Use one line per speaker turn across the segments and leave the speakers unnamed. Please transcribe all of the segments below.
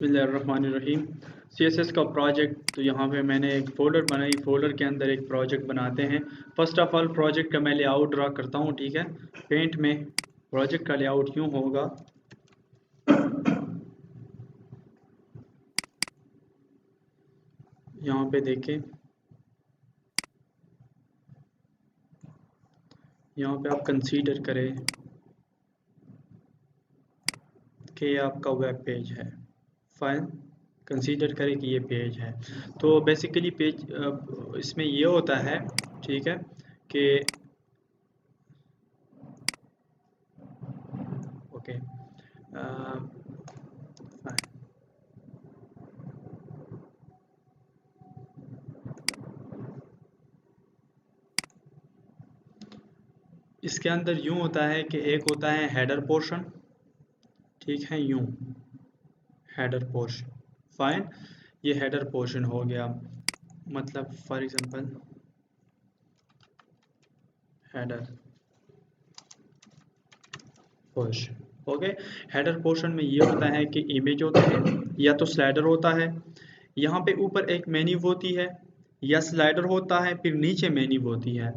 बिस्मिल्लाहिर्रहमानिर्रहीम। CSS का project, तो यहाँ पे मैंने एक फ़ोल्डर बनाई। फ़ोल्डर के अंदर एक प्रोजेक्ट बनाते हैं। फर्स्ट ऑफ ऑल प्रोजेक्ट का मैं लेआउट ड्रा करता हूँ, ठीक है। पेंट में प्रोजेक्ट का लेआउट यूँ होगा। यहाँ पे देखें, यहाँ पे आप कंसीडर करें कि आपका वेब पेज है। फाइन, कंसीडर करें कि ये पेज है। तो बेसिकली पेज इसमें ये होता है, ठीक है, कि ओके फाइन। इसके अंदर यूँ होता है कि एक होता है हेडर पोर्शन, ठीक है, यूँ हेडर पोर्शन। फाइन, ये हेडर पोर्शन हो गया। मतलब for example header portion, okay. Header portion में ये होता है कि इमेज होता है या तो स्लाइडर होता है। यहाँ पे ऊपर एक मेन्यू होती है, या स्लाइडर होता है, फिर नीचे मेन्यू होती है,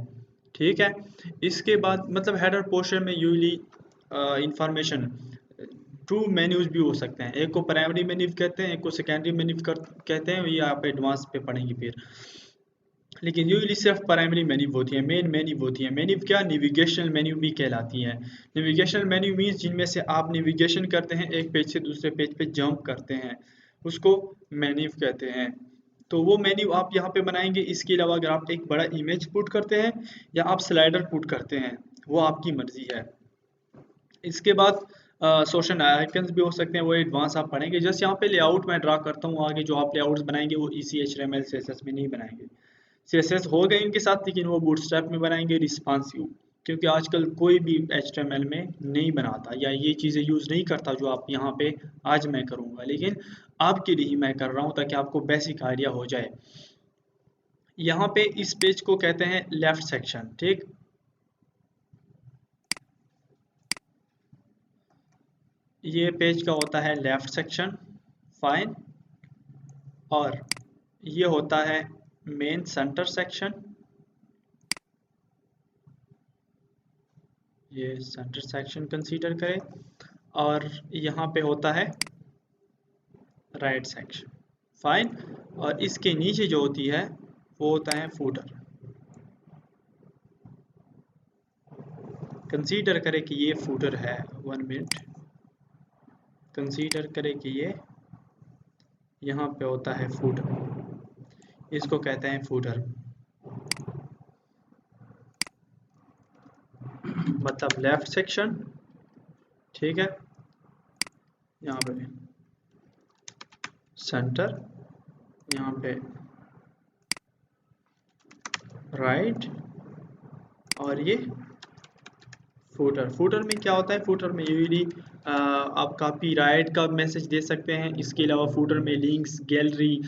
ठीक है। इसके बाद मतलब हेडर पोर्शन में यूजली इंफॉर्मेशन टू मेन्यूज भी हो सकते हैं। एक को प्राइमरी मेन्यू कहते हैं, एक को सेकेंडरी मेन्यू कहते हैं। ये आप एडवांस पे पढ़ेंगे फिर। लेकिन यूजली सिर्फ प्राइमरी मेन्यू होती है, मेन मेन्यू होती है। मेन्यू क्या, नेविगेशनल मेन्यू भी कहलाती है। नेविगेशनल मेन्यू मीन्स जिनमें से आप नेविगेशन करते हैं, एक पेज से दूसरे पेज पे जंप करते हैं, उसको मेन्यू कहते हैं। तो वो मेन्यू आप यहाँ पे बनाएंगे। इसके अलावा अगर आप एक बड़ा इमेज पुट करते हैं या आप स्लाइडर पुट करते हैं, वो आपकी मर्जी है। इसके बाद सोशल आइकन्स भी हो सकते हैं, वो एडवांस आप पढ़ेंगे। जस्ट यहाँ पे लेआउट मैं ड्रा करता हूँ। आगे जो आप लेआउट्स बनाएंगे वो इसी HTML CSS में नहीं बनाएंगे। CSS हो गए इनके साथ, लेकिन वो बूटस्ट्रैप में बनाएंगे रिस्पॉन्सिव, क्योंकि आजकल कोई भी HTML में नहीं बनाता या ये चीज़ें यूज़ नहीं करता जो आप यहाँ पे आज मैं करूँगा। लेकिन आपके लिए ही मैं कर रहा हूँ ताकि आपको बेसिक आइडिया हो जाए। यहाँ पे इस पेज को कहते हैं लेफ्ट सेक्शन, ठीक। ये पेज का होता है लेफ्ट सेक्शन, फाइन। और ये होता है मेन सेंटर सेक्शन, ये सेंटर सेक्शन कंसीडर करें। और यहाँ पे होता है राइट सेक्शन, फाइन। और इसके नीचे जो होती है वो होता है फूटर। कंसीडर करें कि ये फूटर है, 1 मिनट। कंसीडर करें कि ये यहाँ पे होता है फूटर, इसको कहते हैं फूटर। मतलब लेफ्ट सेक्शन, ठीक है, यहाँ पे सेंटर, यहाँ पे राइट, और ये फूटर। फूटर में क्या होता है, फूटर में यूजली आप कॉपीराइट का मैसेज दे सकते हैं। इसके अलावा फूटर में लिंक्स, गैलरी,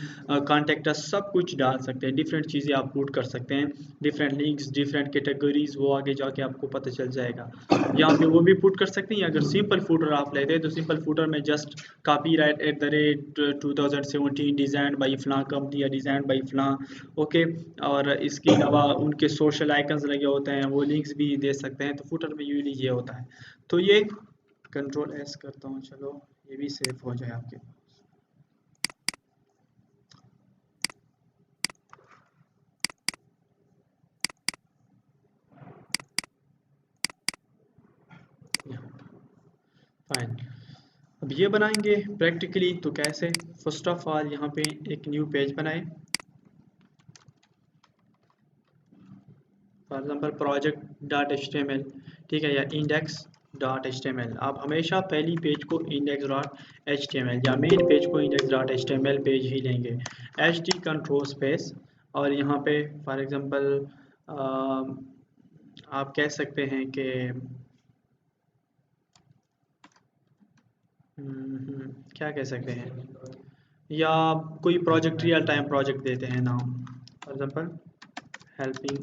कॉन्टेक्ट सब कुछ डाल सकते हैं। डिफरेंट चीज़ें आप पुट कर सकते हैं, डिफरेंट लिंक्स, डिफरेंट कैटेगरीज, वो आगे जाके आपको पता चल जाएगा। यहाँ पे वो भी पुट कर सकते हैं। अगर सिंपल फूटर आप लेते हैं तो सिंपल फूटर में जस्ट कॉपीराइट @2017 डिज़ाइन बाई फलां कंपनी या डिज़ाइन बाई फलां, ओके। और इसके अलावा उनके सोशल आइकन्स लगे होते हैं, वो लिंक्स भी दे सकते हैं। तो फुटर में यूजली ये होता है। तो ये Ctrl+S करता हूँ, चलो ये भी सेव हो जाए आपके। फाइन, अब ये बनाएंगे प्रैक्टिकली तो कैसे। फर्स्ट ऑफ ऑल यहाँ पे एक न्यू पेज बनाए, फॉर एग्जांपल project.html, ठीक है, या index.html। आप हमेशा पहली पेज को index.html या मेन पेज को index.html पेज ही लेंगे। ht कंट्रोल स्पेस, और यहाँ पे फॉर एग्जांपल आप कह सकते हैं कि क्या कह सकते हैं, या कोई प्रोजेक्ट रियल टाइम प्रोजेक्ट देते हैं नाम, for example helping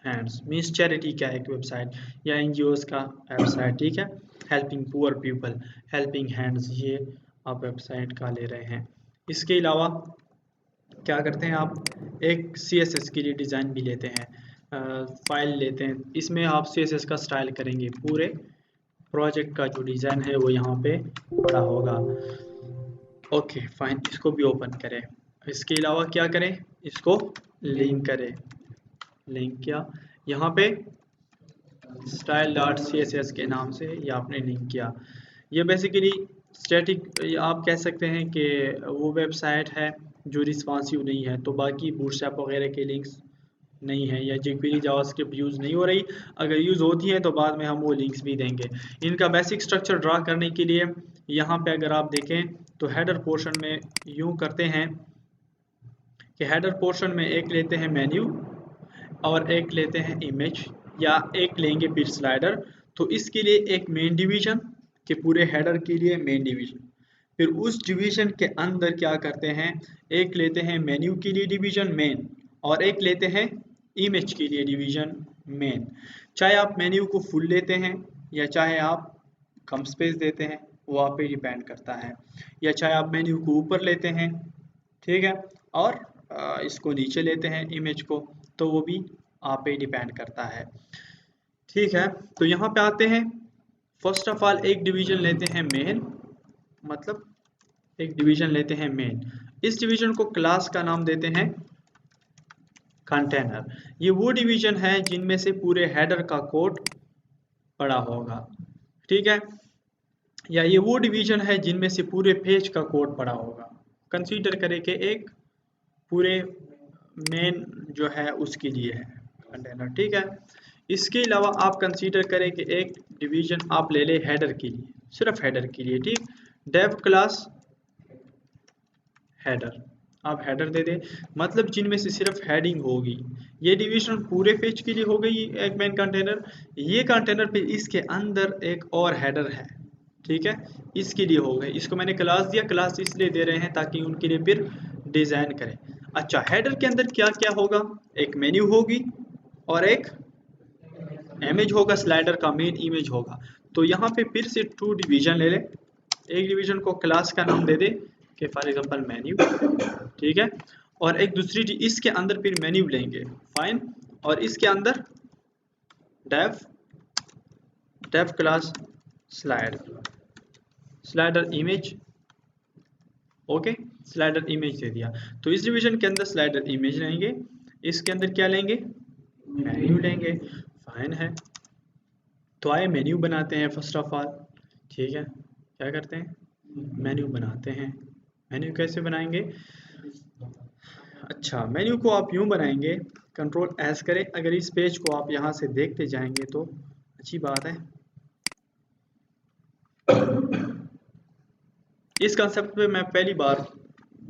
hands means charity का एक वेबसाइट या NGOs का वेबसाइट, ठीक है। Helping poor people, helping hands ये। आप वेबसाइट का ले रहे हैं। इसके अलावा क्या करते हैं, आप एक CSS के लिए डिज़ाइन भी लेते हैं, फाइल लेते हैं, इसमें आप CSS का स्टाइल करेंगे, पूरे प्रोजेक्ट का जो डिज़ाइन है वो यहाँ पे पड़ा होगा। ओके फाइन, इसको भी ओपन करें। इसके अलावा क्या करें, इसको लिंक करें। लिंक किया, यहाँ पे style.css के नाम से ये आपने लिंक किया। ये बेसिकली स्टैटिक, आप कह सकते हैं कि वो वेबसाइट है जो रिस्पॉन्सिव नहीं है, तो बाकी बूटस्ट्रैप वगैरह के लिंक्स नहीं है, या jQuery जावास्क्रिप्ट यूज़ नहीं हो रही, अगर यूज़ होती है तो बाद में हम वो लिंक्स भी देंगे। इनका बेसिक स्ट्रक्चर ड्रा करने के लिए यहाँ पे अगर आप देखें तो हेडर पोर्शन में यूँ करते हैं कि हेडर पोर्शन में एक लेते हैं मेन्यू और एक लेते हैं इमेज, या एक लेंगे फिर स्लाइडर। तो इसके लिए एक मेन डिवीजन के पूरे हेडर के लिए मेन डिवीजन, फिर उस डिवीजन के अंदर क्या करते हैं, एक लेते हैं मेन्यू के लिए डिवीजन मेन, और एक लेते हैं इमेज के लिए डिवीजन मेन। चाहे आप मेन्यू को फुल लेते हैं या चाहे आप कम स्पेस देते हैं, वो आप पे डिपेंड करता है, या चाहे आप मेन्यू को ऊपर लेते हैं, ठीक है, और इसको नीचे लेते हैं इमेज को, तो वो भी आप पे डिपेंड करता है। ठीक है, तो यहाँ पे आते हैं। फर्स्ट ऑफ ऑल एक डिवीजन लेते हैं मेन, मतलब एक डिवीजन लेते हैं मेन, इस डिवीजन को क्लास का नाम देते हैं कंटेनर। ये वो डिवीजन है जिनमें से पूरे हेडर का कोड पड़ा होगा, ठीक है, या ये वो डिवीजन है जिनमें से पूरे पेज का कोड पड़ा होगा। कंसीडर करें कि एक पूरे मेन जो है उसके लिए है कंटेनर, ठीक है। इसके अलावा आप कंसीडर करें कि एक डिवीजन आप ले ले हेडर के लिए, सिर्फ हेडर के लिए, ठीक, डेव क्लास हेडर, आप हेडर दे दें, मतलब जिनमें से सिर्फ हेडिंग होगी। ये डिवीजन पूरे पेज के लिए हो गई एक मेन कंटेनर, ये कंटेनर पे इसके अंदर एक और हेडर है, ठीक है, इसके लिए हो गए। इसको मैंने क्लास दिया, क्लास इसलिए दे रहे हैं ताकि उनके लिए फिर डिज़ाइन करें। अच्छा, हेडर के अंदर क्या क्या होगा, एक मेन्यू होगी और एक इमेज होगा, स्लाइडर का मेन इमेज होगा। तो यहाँ पे फिर से 2 डिवीजन ले लें, एक डिवीजन को क्लास का नाम दे दे कि फॉर एग्जांपल मेन्यू, ठीक है, और एक दूसरी इसके अंदर फिर मेन्यू लेंगे, फाइन, और इसके अंदर div class slider image, okay, slider image दे दिया। तो इस डिवीजन के अंदर स्लाइडर इमेज लेंगे, इसके अंदर क्या लेंगे, मेन्यू लेंगे, फाइन है। तो आए मेन्यू बनाते हैं फर्स्ट ऑफ ऑल, ठीक है, क्या करते हैं, मेन्यू बनाते हैं। मेन्यू कैसे बनाएंगे, अच्छा, मेन्यू को आप यूं बनाएंगे, कंट्रोल एस करें, अगर इस पेज को आप यहां से देखते जाएंगे तो अच्छी बात है। इस कंसेप्ट पे मैं पहली बार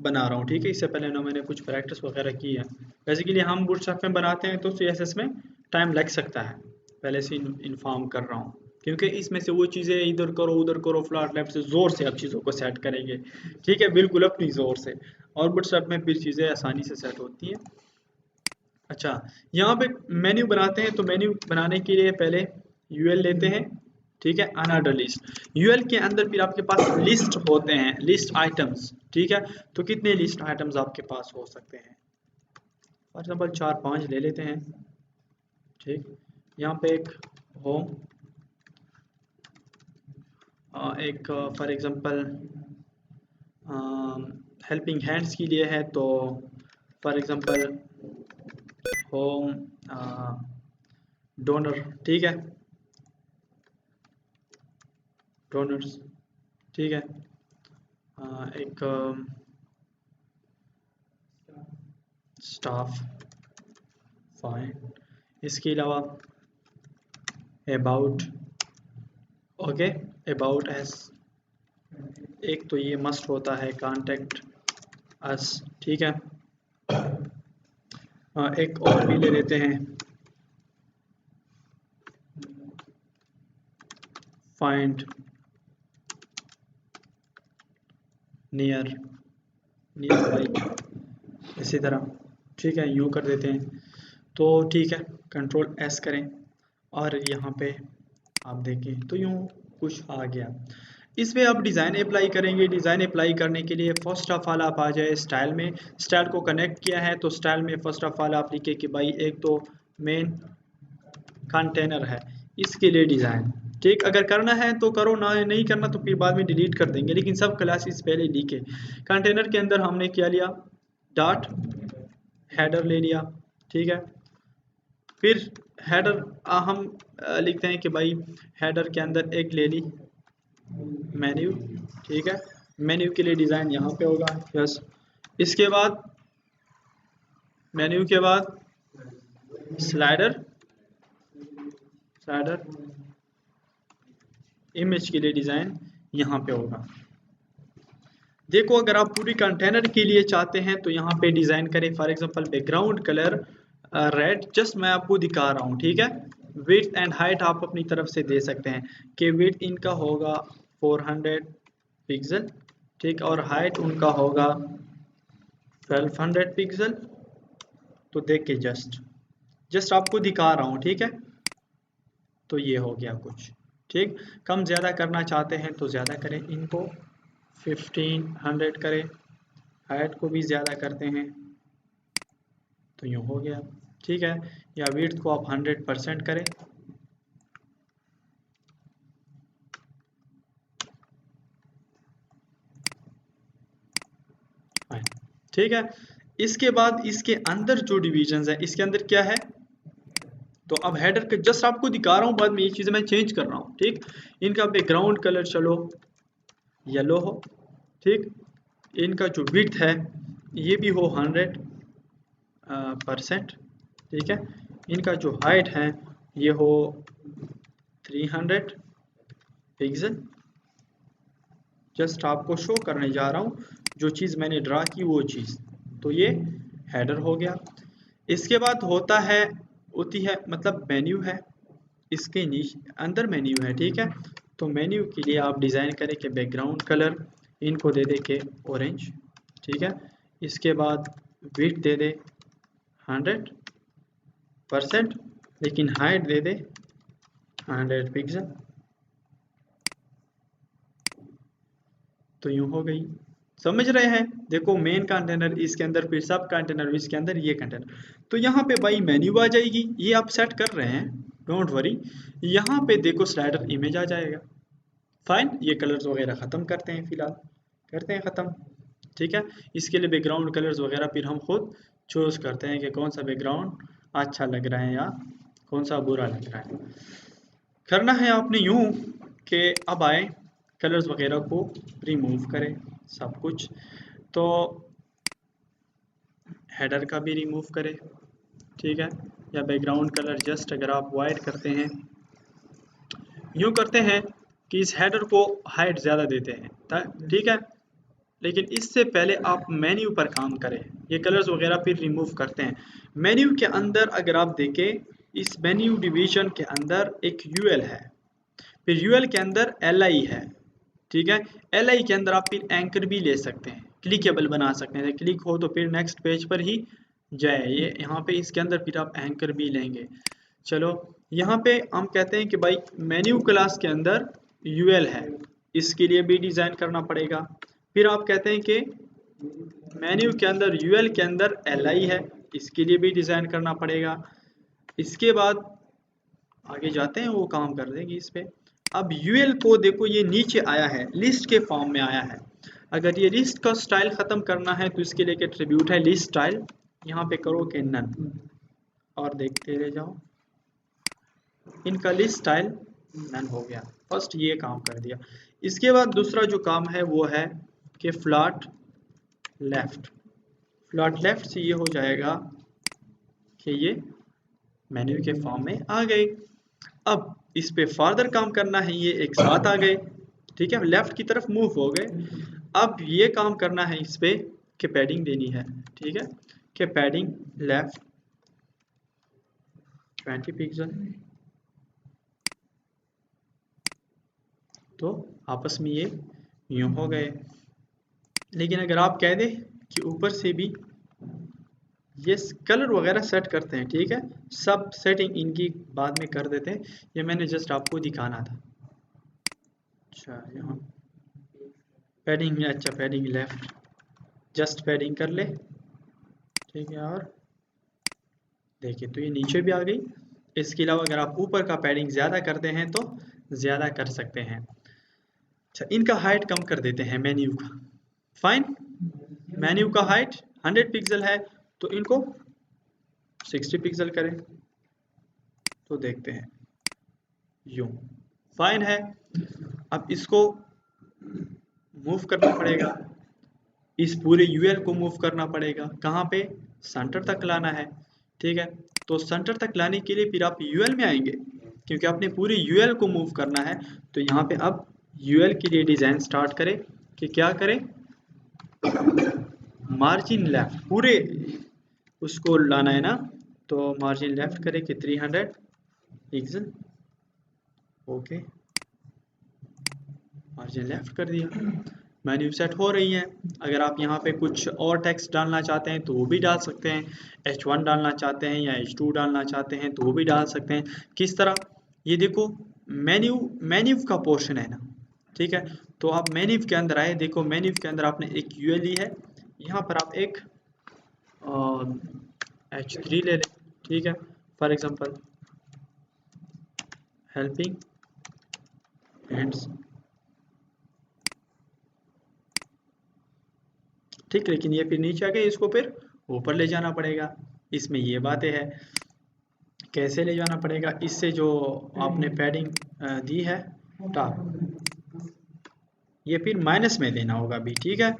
बना रहा हूँ, ठीक है, इससे पहले ना मैंने कुछ प्रैक्टिस वगैरह की है। बेसिकली हम बूटस्ट्रैप में बनाते हैं तो CSS में टाइम लग सकता है, पहले से इन्फॉर्म कर रहा हूँ, क्योंकि इसमें से वो चीज़ें इधर करो उधर करो फ्लैट लेफ्ट से ज़ोर से अब चीज़ों को सेट करेंगे, ठीक है, बिल्कुल अपनी ज़ोर से, और बूटस्ट्रैप में फिर चीज़ें आसानी से सेट होती हैं। अच्छा, यहाँ पे मेन्यू बनाते हैं, तो मेन्यू बनाने के लिए पहले UL लेते हैं, ठीक है, अनऑर्डर लिस्ट। UL के अंदर फिर आपके पास लिस्ट होते हैं, लिस्ट आइटम्स, ठीक है, तो कितने लिस्ट आइटम्स आपके पास हो सकते हैं, फॉर एग्जाम्पल 4-5 ले लेते हैं, ठीक। यहाँ पे एक होम, एक फॉर एग्जांपल हेल्पिंग हैंड्स के लिए है, तो फॉर एग्जांपल होम डोनर, ठीक है, डोनर्स, ठीक है, एक स्टाफ, फाइन। इसके अलावा अबाउट, ओके, अबाउट एस, एक तो ये मस्ट होता है, कांटेक्ट अस, ठीक है, एक और भी ले लेते हैं, फाइंड नियर बाई, इसी तरह, ठीक है, यूँ कर देते हैं। तो ठीक है, कंट्रोल एस करें और यहाँ पे आप देखें तो यूँ कुछ आ गया। इस पे आप डिज़ाइन अप्लाई करेंगे। डिज़ाइन अप्लाई करने के लिए फर्स्ट ऑफ ऑल आप आ जाए स्टाइल में। स्टाइल को कनेक्ट किया है तो स्टाइल में फर्स्ट ऑफ ऑल आप लिखे कि भाई एक तो मेन कंटेनर है, इसके लिए डिज़ाइन, ठीक। अगर करना है तो करो, ना नहीं करना तो फिर बाद में डिलीट कर देंगे, लेकिन सब क्लासेस पहले लिखे। कंटेनर के अंदर हमने क्या लिया, डॉट हेडर ले लिया, ठीक है। फिर हेडर हम लिखते हैं कि भाई हेडर के अंदर एक ले ली मेन्यू, ठीक है। मेन्यू के लिए डिज़ाइन यहाँ पे होगा, यस। इसके बाद मेन्यू के बाद स्लाइडर, स्लाइडर इमेज के लिए डिज़ाइन यहाँ पे होगा। देखो अगर आप पूरी कंटेनर के लिए चाहते हैं तो यहाँ पे डिज़ाइन करें। For example background colour red, just मैं आपको दिखा रहा हूँ, ठीक है। विड्थ एंड हाइट आप अपनी तरफ से दे सकते हैं कि विड्थ इनका होगा 400 पिक्सल, ठीक, और हाइट उनका होगा 1200 पिक्सल। तो देख के जस्ट आपको दिखा रहा हूँ, ठीक है। तो ये हो गया कुछ, ठीक। कम ज़्यादा करना चाहते हैं तो ज़्यादा करें, इनको 1500 करें। हाइट को भी ज़्यादा करते हैं तो यूँ हो गया, ठीक है। या विड्थ को आप 100% करें, ठीक है। इसके बाद इसके अंदर जो डिविजन्स है, इसके अंदर क्या है, तो अब हेडर के जस्ट आपको दिखा रहा हूँ, बाद में ये चीज़ें मैं चेंज कर रहा हूँ, ठीक। इनका बैकग्राउंड कलर चलो येलो हो, ठीक। इनका जो विड्थ है ये भी हो 100%, ठीक है। इनका जो हाइट है ये हो 300 पिक्सल। जस्ट आपको शो करने जा रहा हूँ जो चीज़ मैंने ड्रा की वो चीज़। तो ये हेडर हो गया। इसके बाद होती है मतलब मेन्यू है, इसके नीचे अंदर मेन्यू है, ठीक है। तो मेन्यू के लिए आप डिज़ाइन करें कि बैकग्राउंड कलर इनको दे दे के ऑरेंज, ठीक है। इसके बाद विड्थ दे दे 100%, लेकिन हाइट दे दे 100 पिक्सल। तो यूँ हो गई, समझ रहे हैं। देखो मेन कंटेनर इसके अंदर, फिर सब कंटेनर इसके अंदर, ये कंटेनर। तो यहाँ पे भाई मेन्यू आ जाएगी, ये आप सेट कर रहे हैं, डोंट वरी। यहाँ पे देखो स्लाइडर इमेज आ जाएगा। फाइन, ये कलर्स वगैरह ख़त्म करते हैं, फिलहाल करते हैं ख़त्म, ठीक है। इसके लिए बैकग्राउंड कलर्स वगैरह फिर हम खुद चूज़ करते हैं कि कौन सा बैकग्राउंड अच्छा लग रहा है या कौन सा बुरा लग रहा है। करना है आपने यूँ कि अब आए कलर्स वगैरह को रिमूव करें सब कुछ। तो हेडर का भी रिमूव करें, ठीक है। या बैकग्राउंड कलर जस्ट अगर आप वाइट करते हैं, यूँ करते हैं कि इस हेडर को हाइट ज़्यादा देते हैं, ठीक है। लेकिन इससे पहले आप मेन्यू पर काम करें, ये कलर्स वगैरह फिर रिमूव करते हैं। मेन्यू के अंदर अगर आप देखें, इस मेन्यू डिवीजन के अंदर एक यूएल है, फिर यूएल के अंदर एलआई है, ठीक है। एलआई के अंदर आप फिर एंकर भी ले सकते हैं, क्लिकेबल बना सकते हैं। क्लिक हो तो फिर नेक्स्ट पेज पर ही जाए, ये यहाँ पे इसके अंदर फिर आप एंकर भी लेंगे। चलो यहाँ पे हम कहते हैं कि भाई मेन्यू क्लास के अंदर यूएल है, इसके लिए भी डिज़ाइन करना पड़ेगा। फिर आप कहते हैं कि मेन्यू के अंदर यूएल के अंदर एलआई है, इसके लिए भी डिज़ाइन करना पड़ेगा। इसके बाद आगे जाते हैं, वो काम कर देंगे इस पे। अब यूएल को देखो ये नीचे आया है, लिस्ट के फॉर्म में आया है। अगर ये लिस्ट का स्टाइल ख़त्म करना है तो इसके लिए एक एट्रीब्यूट है लिस्ट स्टाइल, यहाँ पे करो कि नन, और देखते रह जाओ, इनका लिस्ट स्टाइल नन हो गया। फर्स्ट ये काम कर दिया। इसके बाद दूसरा जो काम है वो है कि फ्लैट लेफ्ट, फ्लैट लेफ्ट से ये हो जाएगा कि ये मेन्यू के फॉर्म में आ गए। अब इस पे फर्दर काम करना है, ये एक साथ आ गए, ठीक है, लेफ्ट की तरफ मूव हो गए। अब ये काम करना है इस पे कि पैडिंग देनी है, ठीक है, कि पैडिंग लेफ्ट 20 पिक्सल। तो आपस में ये यूँ हो गए। लेकिन अगर आप कह दें कि ऊपर से भी ये कलर वगैरह सेट करते हैं, ठीक है, सब सेटिंग इनकी बाद में कर देते हैं, ये मैंने जस्ट आपको दिखाना था। अच्छा यहाँ पैडिंग, अच्छा पैडिंग लेफ्ट, जस्ट पैडिंग कर ले, ठीक है। और देखिए तो ये नीचे भी आ गई। इसके अलावा अगर आप ऊपर का पैडिंग ज़्यादा करते हैं तो ज़्यादा कर सकते हैं। अच्छा, इनका हाइट कम कर देते हैं मेन्यू का। फाइन, मेन्यू का हाइट 100 पिक्सल है तो इनको 60 पिक्सल करें, तो देखते हैं यूं। फाइन है। अब इसको मूव करना पड़ेगा, इस पूरे यूएल को मूव करना पड़ेगा, कहाँ पे, सेंटर तक लाना है, ठीक है। तो सेंटर तक लाने के लिए फिर आप यूएल में आएंगे, क्योंकि आपने पूरे यूएल को मूव करना है। तो यहाँ पे अब यूएल के लिए डिज़ाइन स्टार्ट करें कि क्या करें, मार्जिन लेफ्ट पूरे उसको लाना है ना, तो मार्जिन लेफ्ट करें कि 300 पिक्सल, ओके, मार्जिन लेफ्ट कर दिया। मेन्यू सेट हो रही है। अगर आप यहाँ पे कुछ और टेक्स्ट डालना चाहते हैं तो वो भी डाल सकते हैं, H1 डालना चाहते हैं या H2 डालना चाहते हैं तो वो भी डाल सकते हैं। किस तरह, ये देखो मेन्यू, मेन्यू का पोर्शन है ना, ठीक है। तो आप मेन्यू के अंदर आए, देखो मेन्यू के अंदर आपने एक यूएल ली है, यहाँ पर आप एक H3 ले लें, ठीक है। फॉर एग्जांपल हेल्पिंग हैंड्स, ठीक, लेकिन ये फिर नीचे आ गए, इसको फिर ऊपर ले जाना पड़ेगा। इसमें ये बातें हैं, कैसे ले जाना पड़ेगा, इससे जो आपने पैडिंग दी है टॉप, ये फिर माइनस में देना होगा अभी, ठीक है,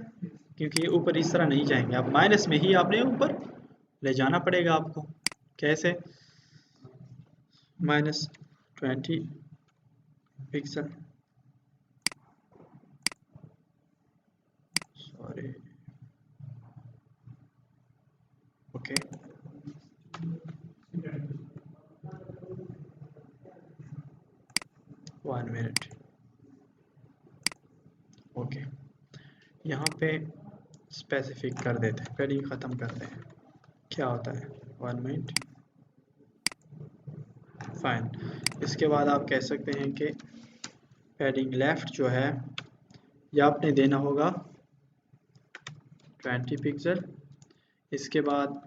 क्योंकि ये ऊपर इस तरह नहीं जाएंगे, आप माइनस में ही आपने ऊपर ले जाना पड़ेगा आपको। कैसे, -20 pixel, sorry, okay, 1 minute, okay. यहाँ पे स्पेसिफिक कर देते हैं, पैडिंग ख़त्म करते हैं, क्या होता है 1 मिनट, फाइन। इसके बाद आप कह सकते हैं कि पैडिंग लेफ्ट जो है ये आपने देना होगा 20 पिक्सल। इसके बाद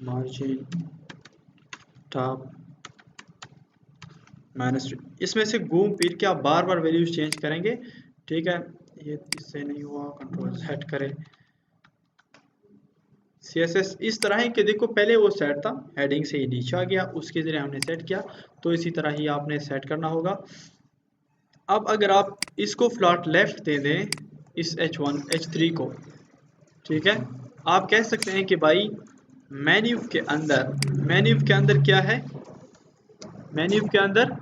मार्जिन टॉप माइनस, इसमें से घूम फिर के आप बार बार वैल्यूज चेंज करेंगे, ठीक है। ये इससे नहीं हुआ, कंट्रोल सेट करें। CSS इस तरह है कि देखो पहले वो सेट था, हेडिंग से ही नीचे आ गया, उसके जरिए हमने सेट किया, तो इसी तरह ही आपने सेट करना होगा। अब अगर आप इसको फ्लैट लेफ्ट दे दें, इस H1 H3 को, ठीक है, आप कह सकते हैं कि भाई मेन्यू के अंदर, मेन्यू के अंदर क्या है, मेन्यू के अंदर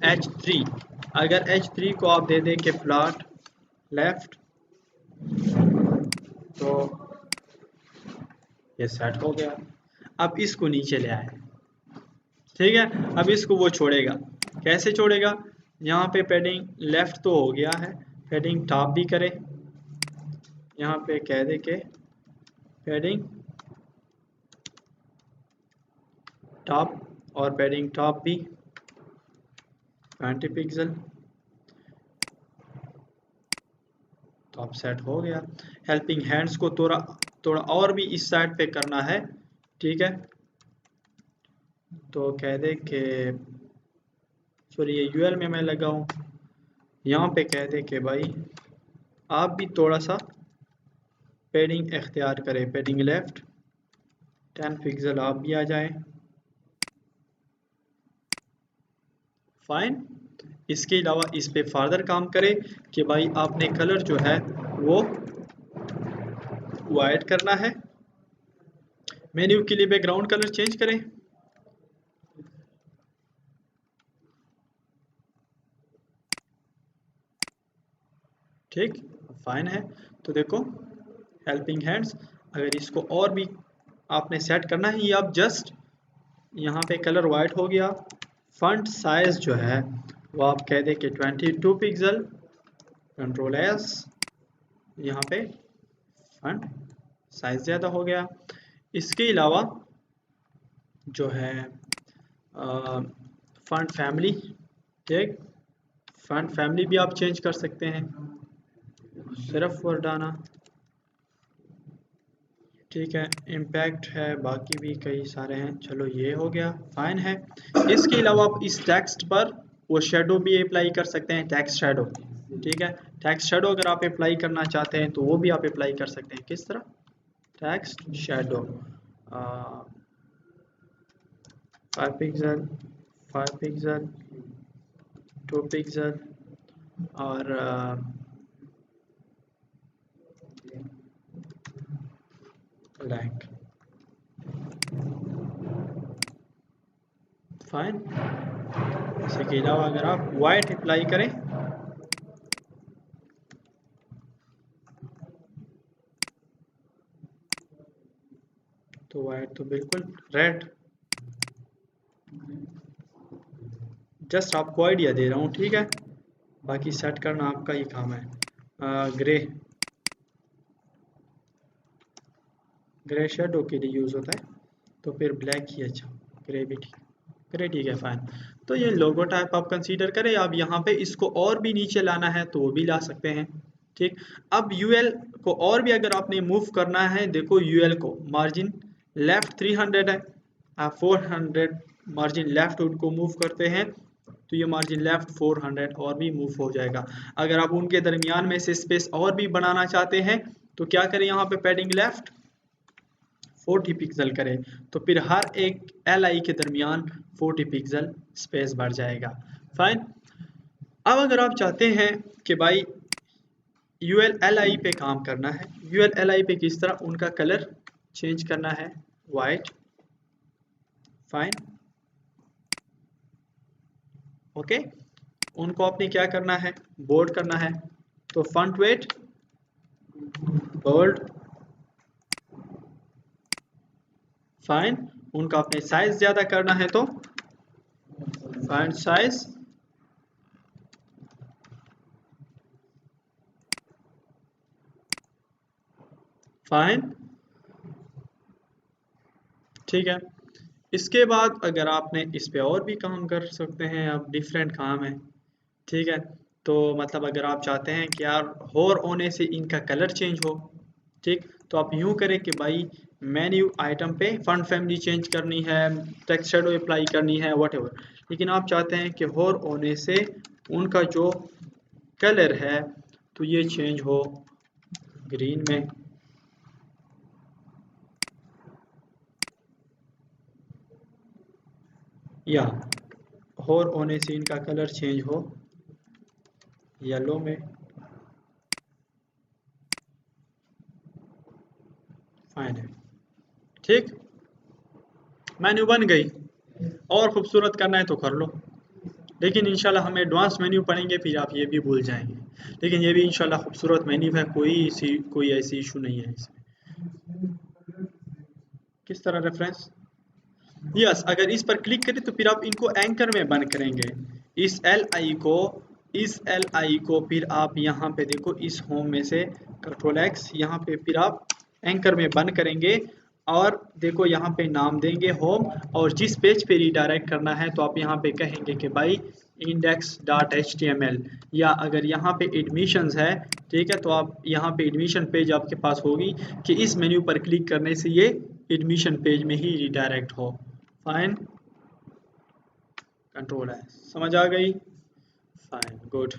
H3, अगर H3 को आप दे दें कि फ्लैट लेफ्ट, तो ये सेट हो गया। अब इसको नीचे ले आए, ठीक है। अब इसको वो छोड़ेगा, कैसे छोड़ेगा, यहाँ पे पैडिंग लेफ्ट तो हो गया है, पैडिंग टॉप भी करे, यहाँ पे कह दे के पैडिंग टॉप, और पैडिंग टॉप भी 20 पिक्सल, टॉप सेट हो गया। हेल्पिंग हैंड्स को थोड़ा थोड़ा और भी इस साइड पे करना है, ठीक है। तो कह दे कि सॉरी ये यूएल में मैं लगा हूँ, यहाँ पे कह दे कि भाई आप भी थोड़ा सा पैडिंग इख्तियार करें, पैडिंग लेफ्ट 10 पिक्सल आप भी आ जाए, फाइन। इसके अलावा इस पे फर्दर काम करें कि भाई आपने कलर जो है वो वाइट करना है, मेन्यू के लिए बैकग्राउंड कलर चेंज करें, ठीक, फाइन है। तो देखो हेल्पिंग हैंड्स, अगर इसको और भी आपने सेट करना है, ये आप जस्ट यहाँ पे कलर वाइट हो गया, फंट साइज जो है वो आप कह दें कि 22 पिक्सल, कंट्रोल एस, यहाँ पे फंट साइज ज़्यादा हो गया। इसके अलावा जो है फंट फैमिली ठीक, फंड फैमिली भी आप चेंज कर सकते हैं, सिर्फ वर्डाना। ठीक है, इम्पैक्ट है, बाकी भी कई सारे हैं। चलो ये हो गया, फाइन है। इसके अलावा आप इस टेक्स्ट पर वो शेडो भी अप्लाई कर सकते हैं, टेक्स्ट शेडो। ठीक है, टेक्स्ट शेडो अगर आप अप्लाई करना चाहते हैं तो वो भी आप अप्लाई कर सकते हैं। किस तरह? Text shadow 5 pixel, 5 pixel, 2 pixel और ब्लैक। फाइन। इसी के अलावा अगर आप वाइट अप्लाई करें तो वाइट तो बिल्कुल रेड। जस्ट आपको आइडिया दे रहा हूँ, ठीक है, बाकी सेट करना आपका ही काम है। ग्रे, ग्रे शेडो के लिए यूज़ होता है, तो फिर ब्लैक ही अच्छा, ग्रे भी ठीक, ग्रे ठीक है, फाइन। तो ये लोगो टाइप आप कंसीडर करें। अब यहाँ पे इसको और भी नीचे लाना है तो वो भी ला सकते हैं। ठीक, अब यूएल को और भी अगर आपने मूव करना है, देखो यूएल को मार्जिन लेफ्ट 300 है, आप 400 मार्जिन लेफ्ट उनको मूव करते हैं तो ये मार्जिन लेफ्ट 400 और भी मूव हो जाएगा। अगर आप उनके दरमियान में से स्पेस और भी बनाना चाहते हैं तो क्या करें, यहाँ पे पैडिंग लेफ्ट 40 पिक्सल करें तो फिर हर एक एल आई के दरमियान 40 पिक्सल स्पेस बढ़ जाएगा। फाइन। अब अगर आप चाहते हैं कि भाई यूएल एल आई पे काम करना है, यूएल एल आई पे किस तरह उनका कलर चेंज करना है, वाइट। Fine, okay. उनको आपने क्या करना है, बोल्ड करना है, तो फॉन्ट वेट बोल्ड। फाइन, उनका आपने साइज ज्यादा करना है तो फॉन्ट साइज। फाइन, ठीक है। इसके बाद अगर आपने इस पे और भी काम कर सकते हैं, अब डिफरेंट काम है, ठीक है। तो मतलब अगर आप चाहते हैं कि यार होर होने से इनका कलर चेंज हो, ठीक, तो आप यूं करें कि भाई मेन्यू आइटम पे फंड फैमिली चेंज करनी है, टेक्स्ट शेडो अप्लाई करनी है, व्हाटएवर, लेकिन आप चाहते हैं कि होर होने से उनका जो कलर है तो ये चेंज हो ग्रीन में, या होर होने से इनका कलर चेंज हो येलो में। फाइन है, ठीक, मेन्यू बन गई। और खूबसूरत करना है तो कर लो, लेकिन इंशाल्लाह हम एडवांस मेन्यू पढ़ेंगे फिर आप ये भी भूल जाएंगे, लेकिन ये भी इंशाल्लाह खूबसूरत मेन्यू है, कोई ऐसी इशू नहीं है इसमें। किस तरह रेफरेंस? यस, अगर इस पर क्लिक करें तो फिर आप इनको एंकर में बंद करेंगे, इस एल आई को, इस एल आई को फिर आप यहाँ पे देखो इस होम में से कंट्रोल एक्स, यहाँ पे फिर आप एंकर में बंद करेंगे और देखो यहाँ पे नाम देंगे होम, और जिस पेज पे रिडायरेक्ट करना है तो आप यहाँ पे कहेंगे कि भाई index.html, या अगर यहाँ पे एडमिशंस है, ठीक है, तो आप यहाँ पे एडमिशन पेज आपके पास होगी कि इस मेन्यू पर क्लिक करने से ये एडमिशन पेज में ही रिडायरेक्ट हो। फाइन, कंट्रोल है, समझ आ गई? Fine, good.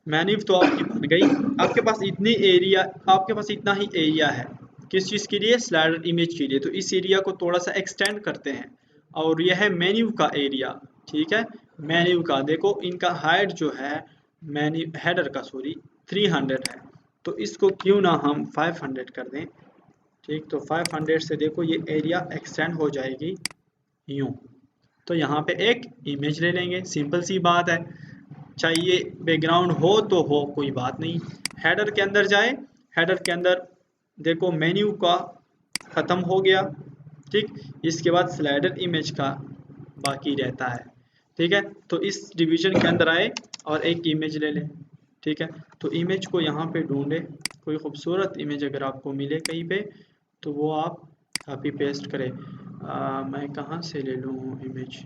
मैन्यू तो आपकी बन गई। आपके पास इतनी एरिया, आपके पास इतना ही एरिया है किस चीज़ के लिए, स्लाइडर इमेज के लिए, तो इस एरिया को थोड़ा सा एक्सटेंड करते हैं और यह है मेन्यू का एरिया, ठीक है। मेन्यू का देखो इनका हाइट जो है, मेन्यू हेडर का सॉरी 300 है, तो इसको क्यों ना हम 500 कर दें, ठीक, तो 500 से देखो ये एरिया एक्सटेंड हो जाएगी यूँ। तो यहाँ पे एक इमेज ले लेंगे, सिंपल सी बात है, चाहिए बैकग्राउंड हो तो हो, कोई बात नहीं। हेडर के अंदर जाए, हेडर के अंदर देखो मेन्यू का ख़त्म हो गया, ठीक, इसके बाद स्लाइडर इमेज का बाकी रहता है, ठीक है। तो इस डिवीजन के अंदर आए और एक इमेज ले लें, ठीक है। तो इमेज को यहाँ पे ढूंढे, कोई खूबसूरत इमेज अगर आपको मिले कहीं पे तो वो आप कॉपी पेस्ट करें। मैं कहाँ से ले लूँ इमेज,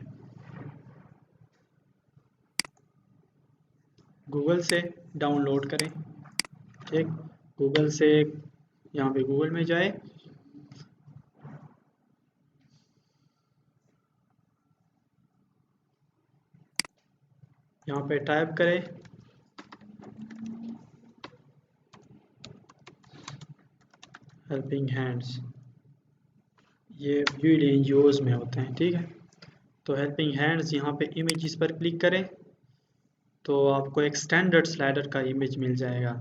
गूगल से डाउनलोड करें। ठीक, गूगल से यहाँ पे गूगल में जाए, यहाँ पे टाइप करें हेल्पिंग हैंड्स। ये वीड एनजीओज में होते हैं। ठीक है, तो हेल्पिंग हैंड्स, यहाँ पे इमेजेस पर क्लिक करें तो आपको एक स्टैंडर्ड स्लाइडर का इमेज मिल जाएगा।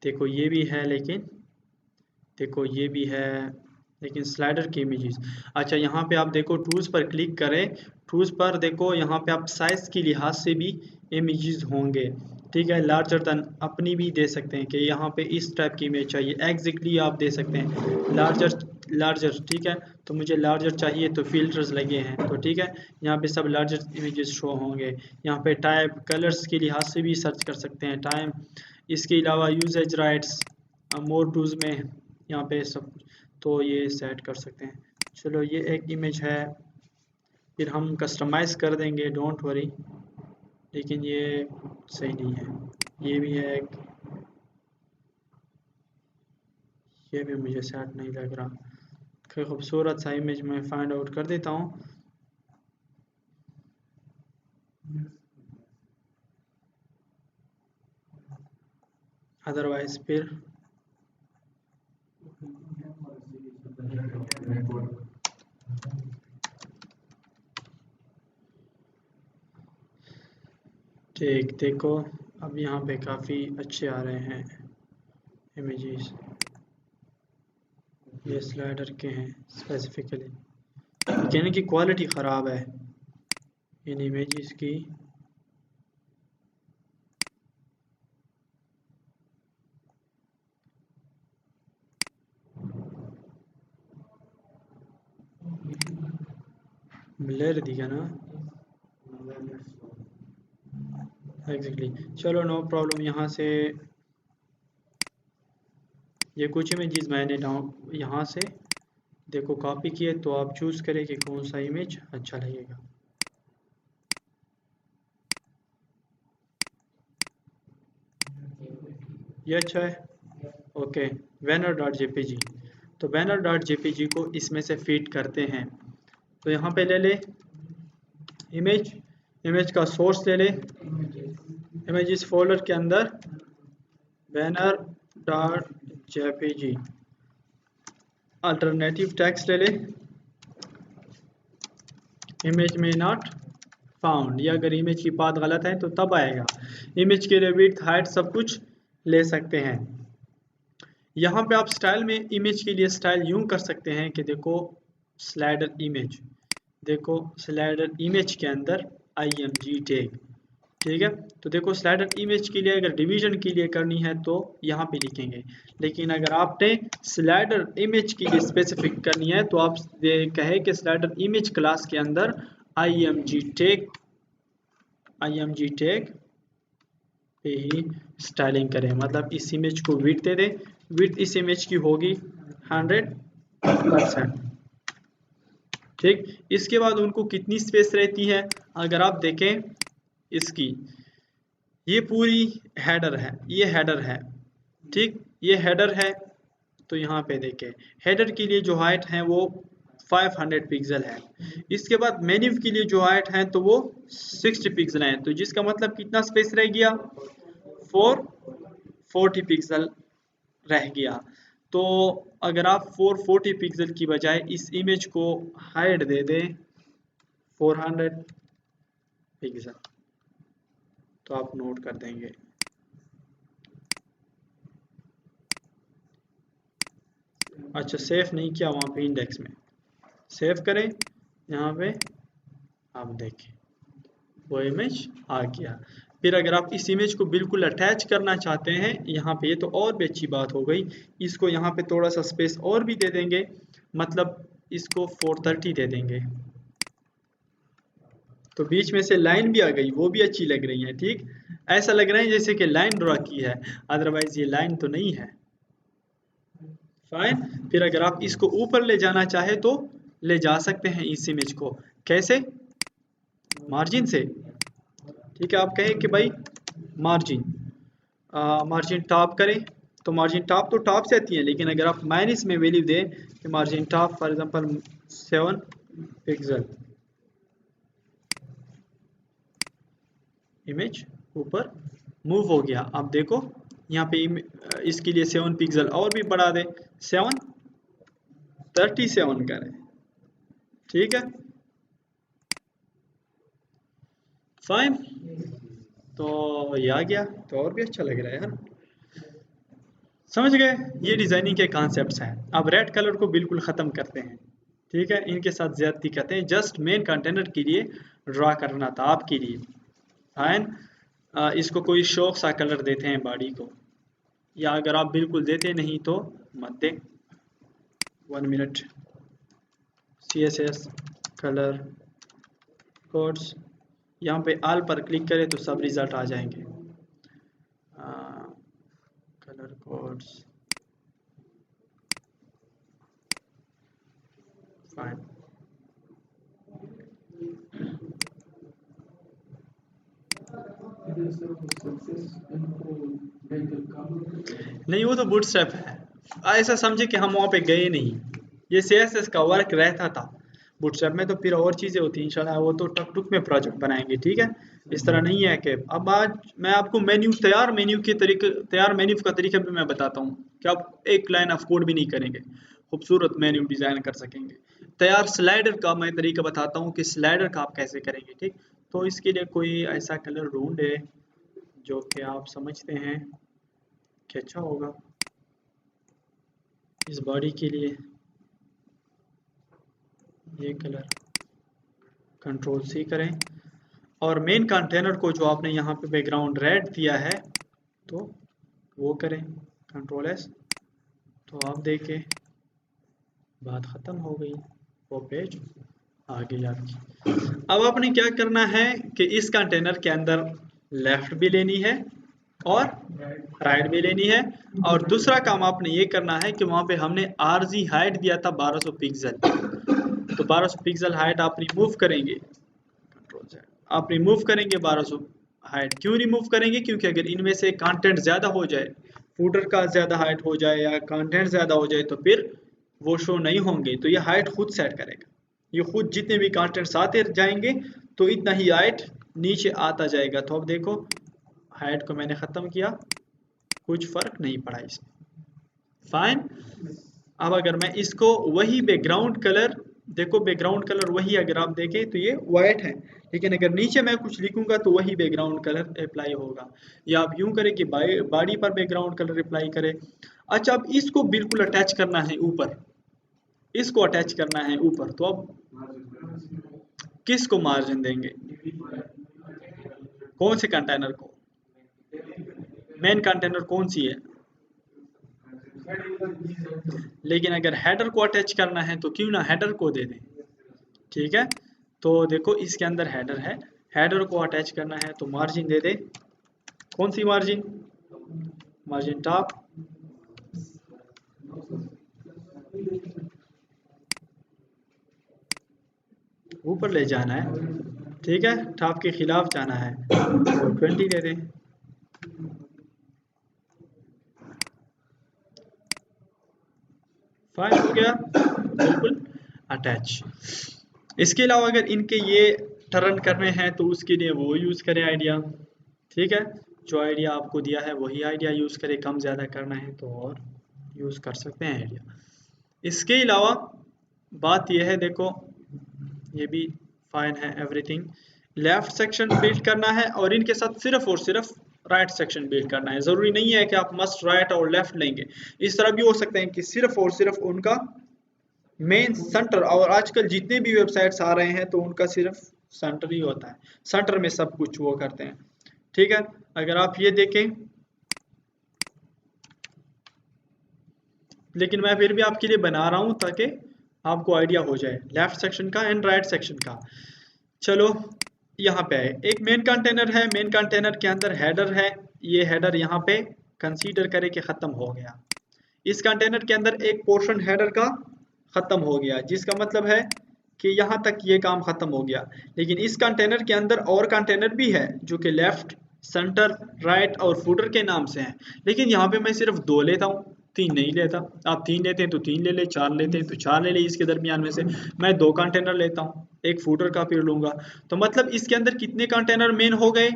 देखो ये भी है, लेकिन देखो ये भी है, लेकिन स्लाइडर की इमेजेस। अच्छा, यहाँ पे आप देखो टूल्स पर क्लिक करें, टूल्स पर देखो यहाँ पे आप साइज के लिहाज से भी इमेजेस होंगे। ठीक है, लार्जर देन अपनी भी दे सकते हैं कि यहाँ पे इस टाइप की इमेज चाहिए, एग्जैक्टली आप दे सकते हैं लार्जर लार्जर। ठीक है, तो मुझे लार्जर चाहिए तो फिल्टर्स लगे हैं, तो ठीक है यहाँ पे सब लार्जर इमेजेस शो होंगे। यहाँ पे टाइप कलर्स के लिहाज से भी सर्च कर सकते हैं, टाइम, इसके अलावा यूजेज राइट्स, मोर टूल्स में यहाँ पे सब कुछ, तो ये सेट कर सकते हैं। चलो ये एक इमेज है, फिर हम कस्टमाइज़ कर देंगे, डोंट वरी, लेकिन ये सही नहीं है। ये भी है एक, ये भी मुझे सेट नहीं लग रहा। कोई खूबसूरत सा इमेज मैं फाइंड आउट कर देता हूँ। अदरवाइज फिर ठीक, देखो अब यहाँ पे काफ़ी अच्छे आ रहे हैं इमेजेस। ये स्लाइडर के हैं स्पेसिफिकली, कहने की क्वालिटी ख़राब है इन इमेजेस की। ब्लर दिखा ना एग्जैक्टली। चलो नो प्रॉब्लम, यहाँ से ये कुछ इमेजेस मैंने डाउन यहाँ से देखो कॉपी किए, तो आप चूज़ करें कि कौन सा इमेज अच्छा लगेगा। ये अच्छा है, ओके। बैनर डॉट जेपीजी, तो बैनर डॉट जेपीजी को इसमें से फीड करते हैं। तो यहाँ पे ले ले इमेज, इमेज का सोर्स ले ले, इमेजेस फोल्डर के अंदर banner dot JPG, alternative text ले ले, इमेज में नॉट फाउंड, या अगर इमेज की पाथ गलत है तो तब आएगा। इमेज के लिए विड्थ हाइट सब कुछ ले सकते हैं। यहाँ पे आप स्टाइल में इमेज के लिए स्टाइल यूं कर सकते हैं कि देखो स्लाइडर इमेज, देखो स्लाइडर इमेज के अंदर IMG टैग। ठीक है, तो देखो स्लाइडर इमेज के लिए अगर डिवीजन के लिए करनी है तो यहाँ पे लिखेंगे, लेकिन अगर आपने स्लाइडर इमेज के लिए स्पेसिफिक करनी है तो आप कहे कि स्लाइडर इमेज क्लास के अंदर IMG टैग पे ही स्टाइलिंग करें। मतलब इस इमेज को विड्थ दे दें, विड्थ इस इमेज की होगी 100%। ठीक, इसके बाद उनको कितनी स्पेस रहती है, अगर आप देखें इसकी, ये पूरी हेडर है, ये हेडर है। ठीक, ये हेडर है, तो यहाँ पे देखें हेडर के लिए जो हाइट है वो 500 पिक्सल है। इसके बाद मेन्यू के लिए जो हाइट है तो वो 60 पिक्सल है, तो जिसका मतलब कितना स्पेस रह गया, 440 पिक्सल रह गया। तो अगर आप 440 पिक्सल की बजाय इस इमेज को हाइट दे दें 400 पिक्सल, तो आप नोट कर देंगे। अच्छा, सेव नहीं किया वहाँ पे इंडेक्स में, सेव करें, यहाँ पे आप देखें वो इमेज आ गया। फिर अगर आप इस इमेज को बिल्कुल अटैच करना चाहते हैं यहाँ पे, ये तो और भी अच्छी बात हो गई, इसको यहाँ पे थोड़ा सा स्पेस और भी दे देंगे, मतलब इसको 430 दे देंगे, तो बीच में से लाइन भी आ गई, वो भी अच्छी लग रही है। ठीक, ऐसा लग रहा है जैसे कि लाइन ड्रॉ की है, अदरवाइज ये लाइन तो नहीं है। फाइन, फिर अगर आप इसको ऊपर ले जाना चाहे तो ले जा सकते हैं इस इमेज को, कैसे, मार्जिन से। ठीक है, आप कहें कि भाई मार्जिन, मार्जिन टॉप करें तो मार्जिन टॉप तो टॉप से आती है, लेकिन अगर आप माइनस में वैल्यू दें कि margin top for example 7 pixel, image ऊपर मूव हो गया। अब देखो यहाँ पे इसके लिए 7 पिक्सल और भी बढ़ा दे, 737 करें, ठीक है फाइन। तो ये आ गया तो और भी अच्छा लग रहा है यार। समझ गए, ये डिजाइनिंग के कॉन्सेप्ट्स हैं। अब रेड कलर को बिल्कुल ख़त्म करते हैं, ठीक है, इनके साथ ज्यादती करते हैं, जस्ट मेन कंटेनर के लिए ड्रा करना था आपके लिए। फाइन, इसको कोई शौक सा कलर देते हैं बॉडी को, या अगर आप बिल्कुल देते नहीं तो मत दे। 1 मिनट, CSS कलर कोड्स, यहाँ पे आल पर क्लिक करें तो सब रिजल्ट आ जाएंगे। कलर कोड्स, फाइन, नहीं वो तो बूटस्ट्रैप है, ऐसा समझे कि हम वहाँ पे गए नहीं, ये CSS का वर्क रहता था। बूटस्ट्रैप में तो फिर और चीज़ें होती हैं, इंशाल्लाह वो तो टक टुक में प्रोजेक्ट बनाएंगे, ठीक है। इस तरह नहीं है कि अब आज मैं आपको मेन्यू, तैयार मेन्यू के तरीके, तैयार मेन्यू का तरीका भी मैं बताता हूँ कि आप एक लाइन ऑफ कोड भी नहीं करेंगे, खूबसूरत मेन्यू डिज़ाइन कर सकेंगे। तैयार स्लाइडर का मैं तरीका बताता हूँ कि स्लाइडर का आप कैसे करेंगे, ठीक। तो इसके लिए कोई ऐसा कलर ढूंढे जो कि आप समझते हैं कि अच्छा होगा इस बॉडी के लिए। ये कलर कंट्रोल C करें, और मेन कंटेनर को जो आपने यहाँ पे बैकग्राउंड रेड दिया है तो वो करें, कंट्रोल S। तो आप देखें बात ख़त्म हो गई, वो पेज आ गई आपकी। अब आपने क्या करना है कि इस कंटेनर के अंदर लेफ्ट भी लेनी है और राइट भी लेनी है, और दूसरा काम आपने ये करना है कि वहाँ पे हमने RG हाइट दिया था 1200 पिक्सल, तो 1200 पिक्सल हाइट आप रिमूव करेंगे, कंट्रोल Z आप रिमूव करेंगे 1200 हाइट। क्यों रिमूव करेंगे, क्योंकि अगर इनमें से कंटेंट ज़्यादा हो जाए, फूटर का ज़्यादा हाइट हो जाए या कंटेंट ज़्यादा हो जाए तो फिर वो शो नहीं होंगे, तो ये हाइट खुद सेट करेगा, ये खुद जितने भी कंटेंट्स आते जाएंगे तो इतना ही हाइट नीचे आता जाएगा। तो अब देखो हाइट को मैंने ख़त्म किया, कुछ फ़र्क नहीं पड़ा इसमें, फाइन। अब अगर मैं इसको वही बैकग्राउंड कलर, देखो बैकग्राउंड कलर वही अगर आप देखें तो ये वाइट है, लेकिन अगर नीचे मैं कुछ लिखूंगा तो वही बैकग्राउंड कलर अप्लाई होगा, या आप यूं करें कि बॉडी पर बैकग्राउंड कलर अप्लाई करें। अच्छा, अब इसको बिल्कुल अटैच करना है ऊपर, इसको अटैच करना है ऊपर, तो अब किसको मार्जिन देंगे, कौन से कंटेनर को, मेन कंटेनर कौन सी है, लेकिन अगर हेडर को अटैच करना है तो क्यों ना हेडर को दे दें, ठीक है। तो देखो इसके अंदर हेडर है, हेडर को अटैच करना है तो मार्जिन दे दे, कौन सी मार्जिन, मार्जिन टॉप, ऊपर ले जाना है, ठीक है, टॉप के खिलाफ जाना है, और 20 दे दें। फाइन हो गया, बिल्कुल अटैच। इसके अलावा अगर इनके ये टर्न करने हैं तो उसके लिए वो यूज़ करें आइडिया, ठीक है, जो आइडिया आपको दिया है वही आइडिया यूज़ करें, कम ज़्यादा करना है तो और यूज़ कर सकते हैं आइडिया। इसके अलावा बात यह है, देखो ये भी फाइन है, एवरीथिंग लेफ्ट सेक्शन बिल्ड करना है और इनके साथ सिर्फ और सिर्फ राइट सेक्शन बिल्ड करना है। ज़रूरी नहीं है कि आप मस्ट राइट और लेफ्ट लेंगे, इस तरह भी हो सकते हैं कि सिर्फ और सिर्फ उनका मेन सेंटर, और आजकल जितने भी वेबसाइट्स आ रहे हैं तो उनका सिर्फ सेंटर ही होता है, सेंटर में सब कुछ वो करते हैं, ठीक है। अगर आप ये देखें, लेकिन मैं फिर भी आपके लिए बना रहा हूं ताकि आपको आइडिया हो जाए लेफ्ट सेक्शन का एंड राइट सेक्शन का। चलो यहाँ पे है, एक मेन कंटेनर है, मेन कंटेनर के अंदर हेडर है, ये हेडर यहाँ पे कंसीडर करे कि ख़त्म हो गया, इस कंटेनर के अंदर एक पोर्शन हेडर का ख़त्म हो गया, जिसका मतलब है कि यहाँ तक ये काम ख़त्म हो गया। लेकिन इस कंटेनर के अंदर और कंटेनर भी है जो कि लेफ़्ट सेंटर, राइट और फुटर के नाम से हैं, लेकिन यहाँ पे मैं सिर्फ 2 लेता हूँ, 3 नहीं लेता। आप 3 लेते हैं तो 3 ले ले, 4 लेते हैं तो 4 ले ले, इसके दरमियान में से मैं 2 कंटेनर लेता हूँ, एक फुटर का फिर लूंगा। तो मतलब इसके अंदर कितने कंटेनर मेन हो गए,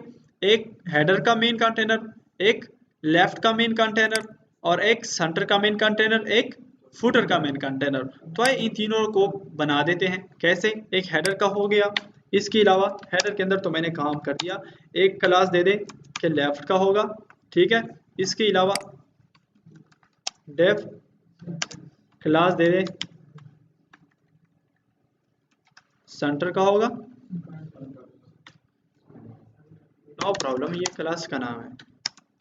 एक हेडर का मेन कंटेनर, एक लेफ्ट का मेन कंटेनर और एक सेंटर का मेन कंटेनर, एक फुटर का मेन कंटेनर। तो आइए इन तीनों को बना देते हैं। कैसे, एक हेडर का हो गया, इसके अलावा हेडर के अंदर तो मैंने काम कर दिया, एक क्लास दे दे कि लेफ्ट का होगा, ठीक है। इसके अलावा डेफ क्लास दे दे सेंटर का होगा, नो प्रॉब्लम, ये क्लास का नाम है।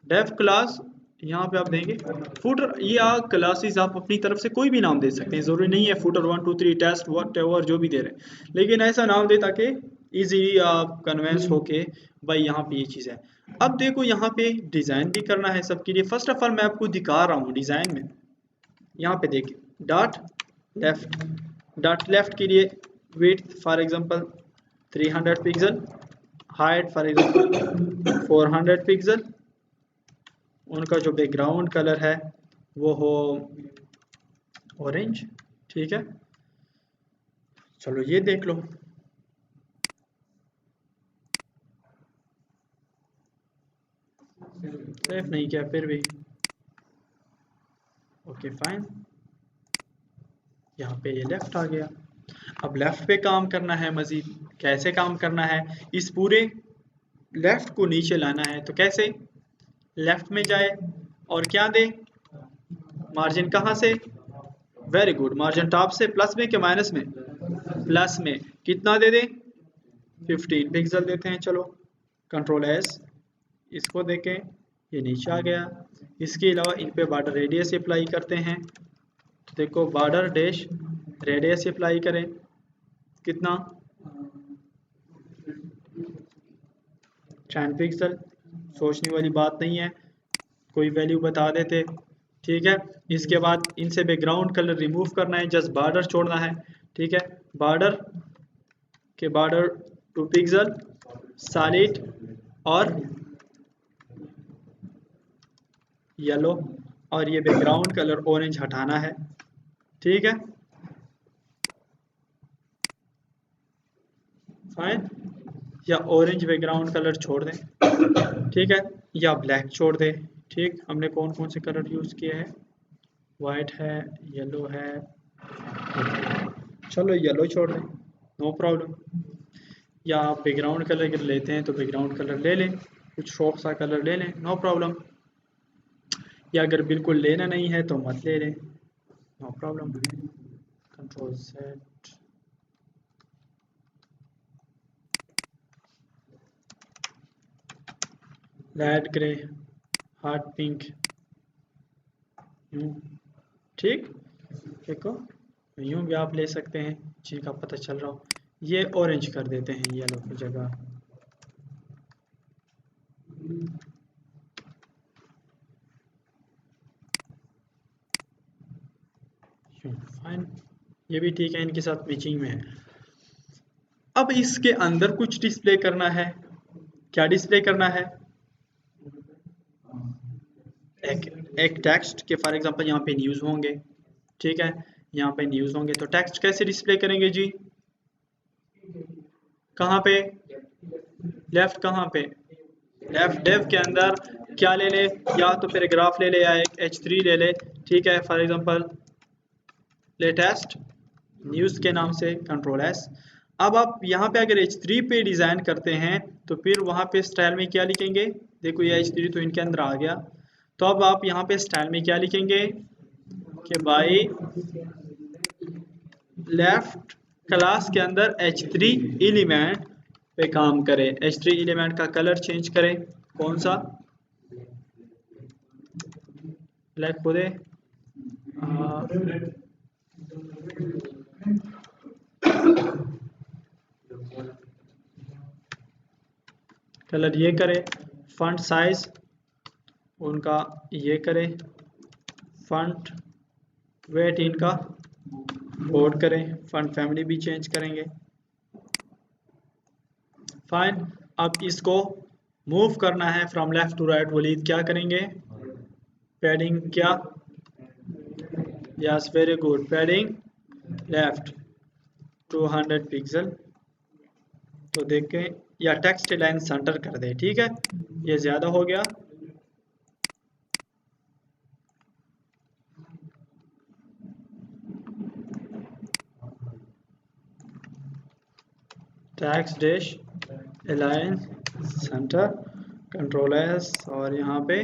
डेफ क्लास यहाँ पे आप देंगे फुटर, ये क्लासेस आप अपनी तरफ से कोई भी नाम दे सकते हैं, जरूरी नहीं है फुटर 1 2 3 टेस्ट वट एवर जो भी दे रहे हैं, लेकिन ऐसा नाम दे ताकि इजीली आप कन्वेंस होके भाई यहाँ पे ये चीज़ है। अब देखो यहाँ पे डिज़ाइन भी करना है सबके लिए। फर्स्ट ऑफ ऑल मैं आपको दिखा रहा हूँ डिज़ाइन में, यहाँ पे देखिए लेफ्ट डॉट लेफ्ट के लिए width for example 300 pixel, height for example 400 pixel, उनका जो बैकग्राउंड कलर है वो हो ऑरेंज, ठीक है। चलो ये देख लो, सेफ नहीं किया फिर भी, ओके फाइन। यहाँ पे ये लेफ्ट आ गया। अब लेफ्ट पे काम करना है मजीद, कैसे काम करना है, इस पूरे लेफ्ट को नीचे लाना है। तो कैसे, लेफ्ट में जाए और क्या दे, मार्जिन कहाँ से, वेरी गुड, मार्जिन टॉप से, प्लस में कि माइनस में, प्लस में, कितना दे दे 15 पिक्सल देते हैं। चलो कंट्रोल एस, इसको देखें ये नीचे आ गया। इसके अलावा इन पे बॉर्डर रेडियस अप्लाई करते हैं, तो देखो बॉर्डर डैश रेडियस अप्लाई करें, कितना 10 पिक्सल, सोचने वाली बात नहीं है, कोई वैल्यू बता देते, ठीक है। इसके बाद इनसे बैकग्राउंड कलर रिमूव करना है, जस्ट बॉर्डर छोड़ना है, ठीक है। बॉर्डर के बॉर्डर 2 पिक्सल सॉलिड और येलो, और ये बैकग्राउंड कलर ऑरेंज हटाना है, ठीक है फाइन। या ऑरेंज बैकग्राउंड कलर छोड़ दें, ठीक है, या ब्लैक छोड़ दें, ठीक। हमने कौन कौन से कलर यूज़ किए हैं, वाइट है, येलो है, चलो येलो छोड़ दें, नो प्रॉब्लम। या आप बैकग्राउंड कलर लेते हैं तो बैकग्राउंड कलर ले लें, कुछ शौक सा कलर ले लें, नो प्रॉब्लम। या अगर बिल्कुल लेना नहीं है तो मत ले लें, no problem. Control set, light grey, heart pink, यूँ, ठीक। देखो यूँ भी आप ले सकते हैं, चीज़ का पता चल रहा हो। ये ऑरेंज कर देते हैं येलो की जगह, फाइन, ये भी ठीक है, इनके साथ मैचिंग में है। अब इसके अंदर कुछ डिस्प्ले करना है, क्या डिस्प्ले करना है, एक टेक्स्ट के फॉर एग्जांपल यहाँ पे न्यूज़ होंगे, ठीक है, यहाँ पे न्यूज़ होंगे, तो टेक्स्ट कैसे डिस्प्ले करेंगे जी, कहाँ पे, लेफ्ट कहाँ पे, लेफ्ट डेव के अंदर क्या ले ले, या तो पैराग्राफ ले ले या एक H3 ले ले, ठीक है। फॉर एग्जांपल लेटेस्ट न्यूज़ के नाम से, कंट्रोल एस। अब आप यहाँ पे अगर H3 पे डिज़ाइन करते हैं तो फिर वहाँ पे स्टाइल में क्या लिखेंगे, देखो ये H3 तो इनके अंदर आ गया, तो अब आप यहाँ पे स्टाइल में क्या लिखेंगे कि भाई लेफ्ट क्लास के अंदर H3 एलिमेंट पे काम करें, H3 एलिमेंट का कलर चेंज करें, कौन सा, ब्लैक को दे, कलर ये करें, फंट साइज उनका ये करें, फंट वेट इनका बोर्ड करें, फंट फैमिली भी चेंज करेंगे, फाइन। अब इसको मूव करना है from left to right Walid, क्या करेंगे? पैडिंग क्या? Yes very good, padding left 200 pixel. तो देखें, या टेक्स्ट लाइन सेंटर कर दे, ठीक है, ये ज़्यादा हो गया। Text dash align centre, control S, और यहाँ पे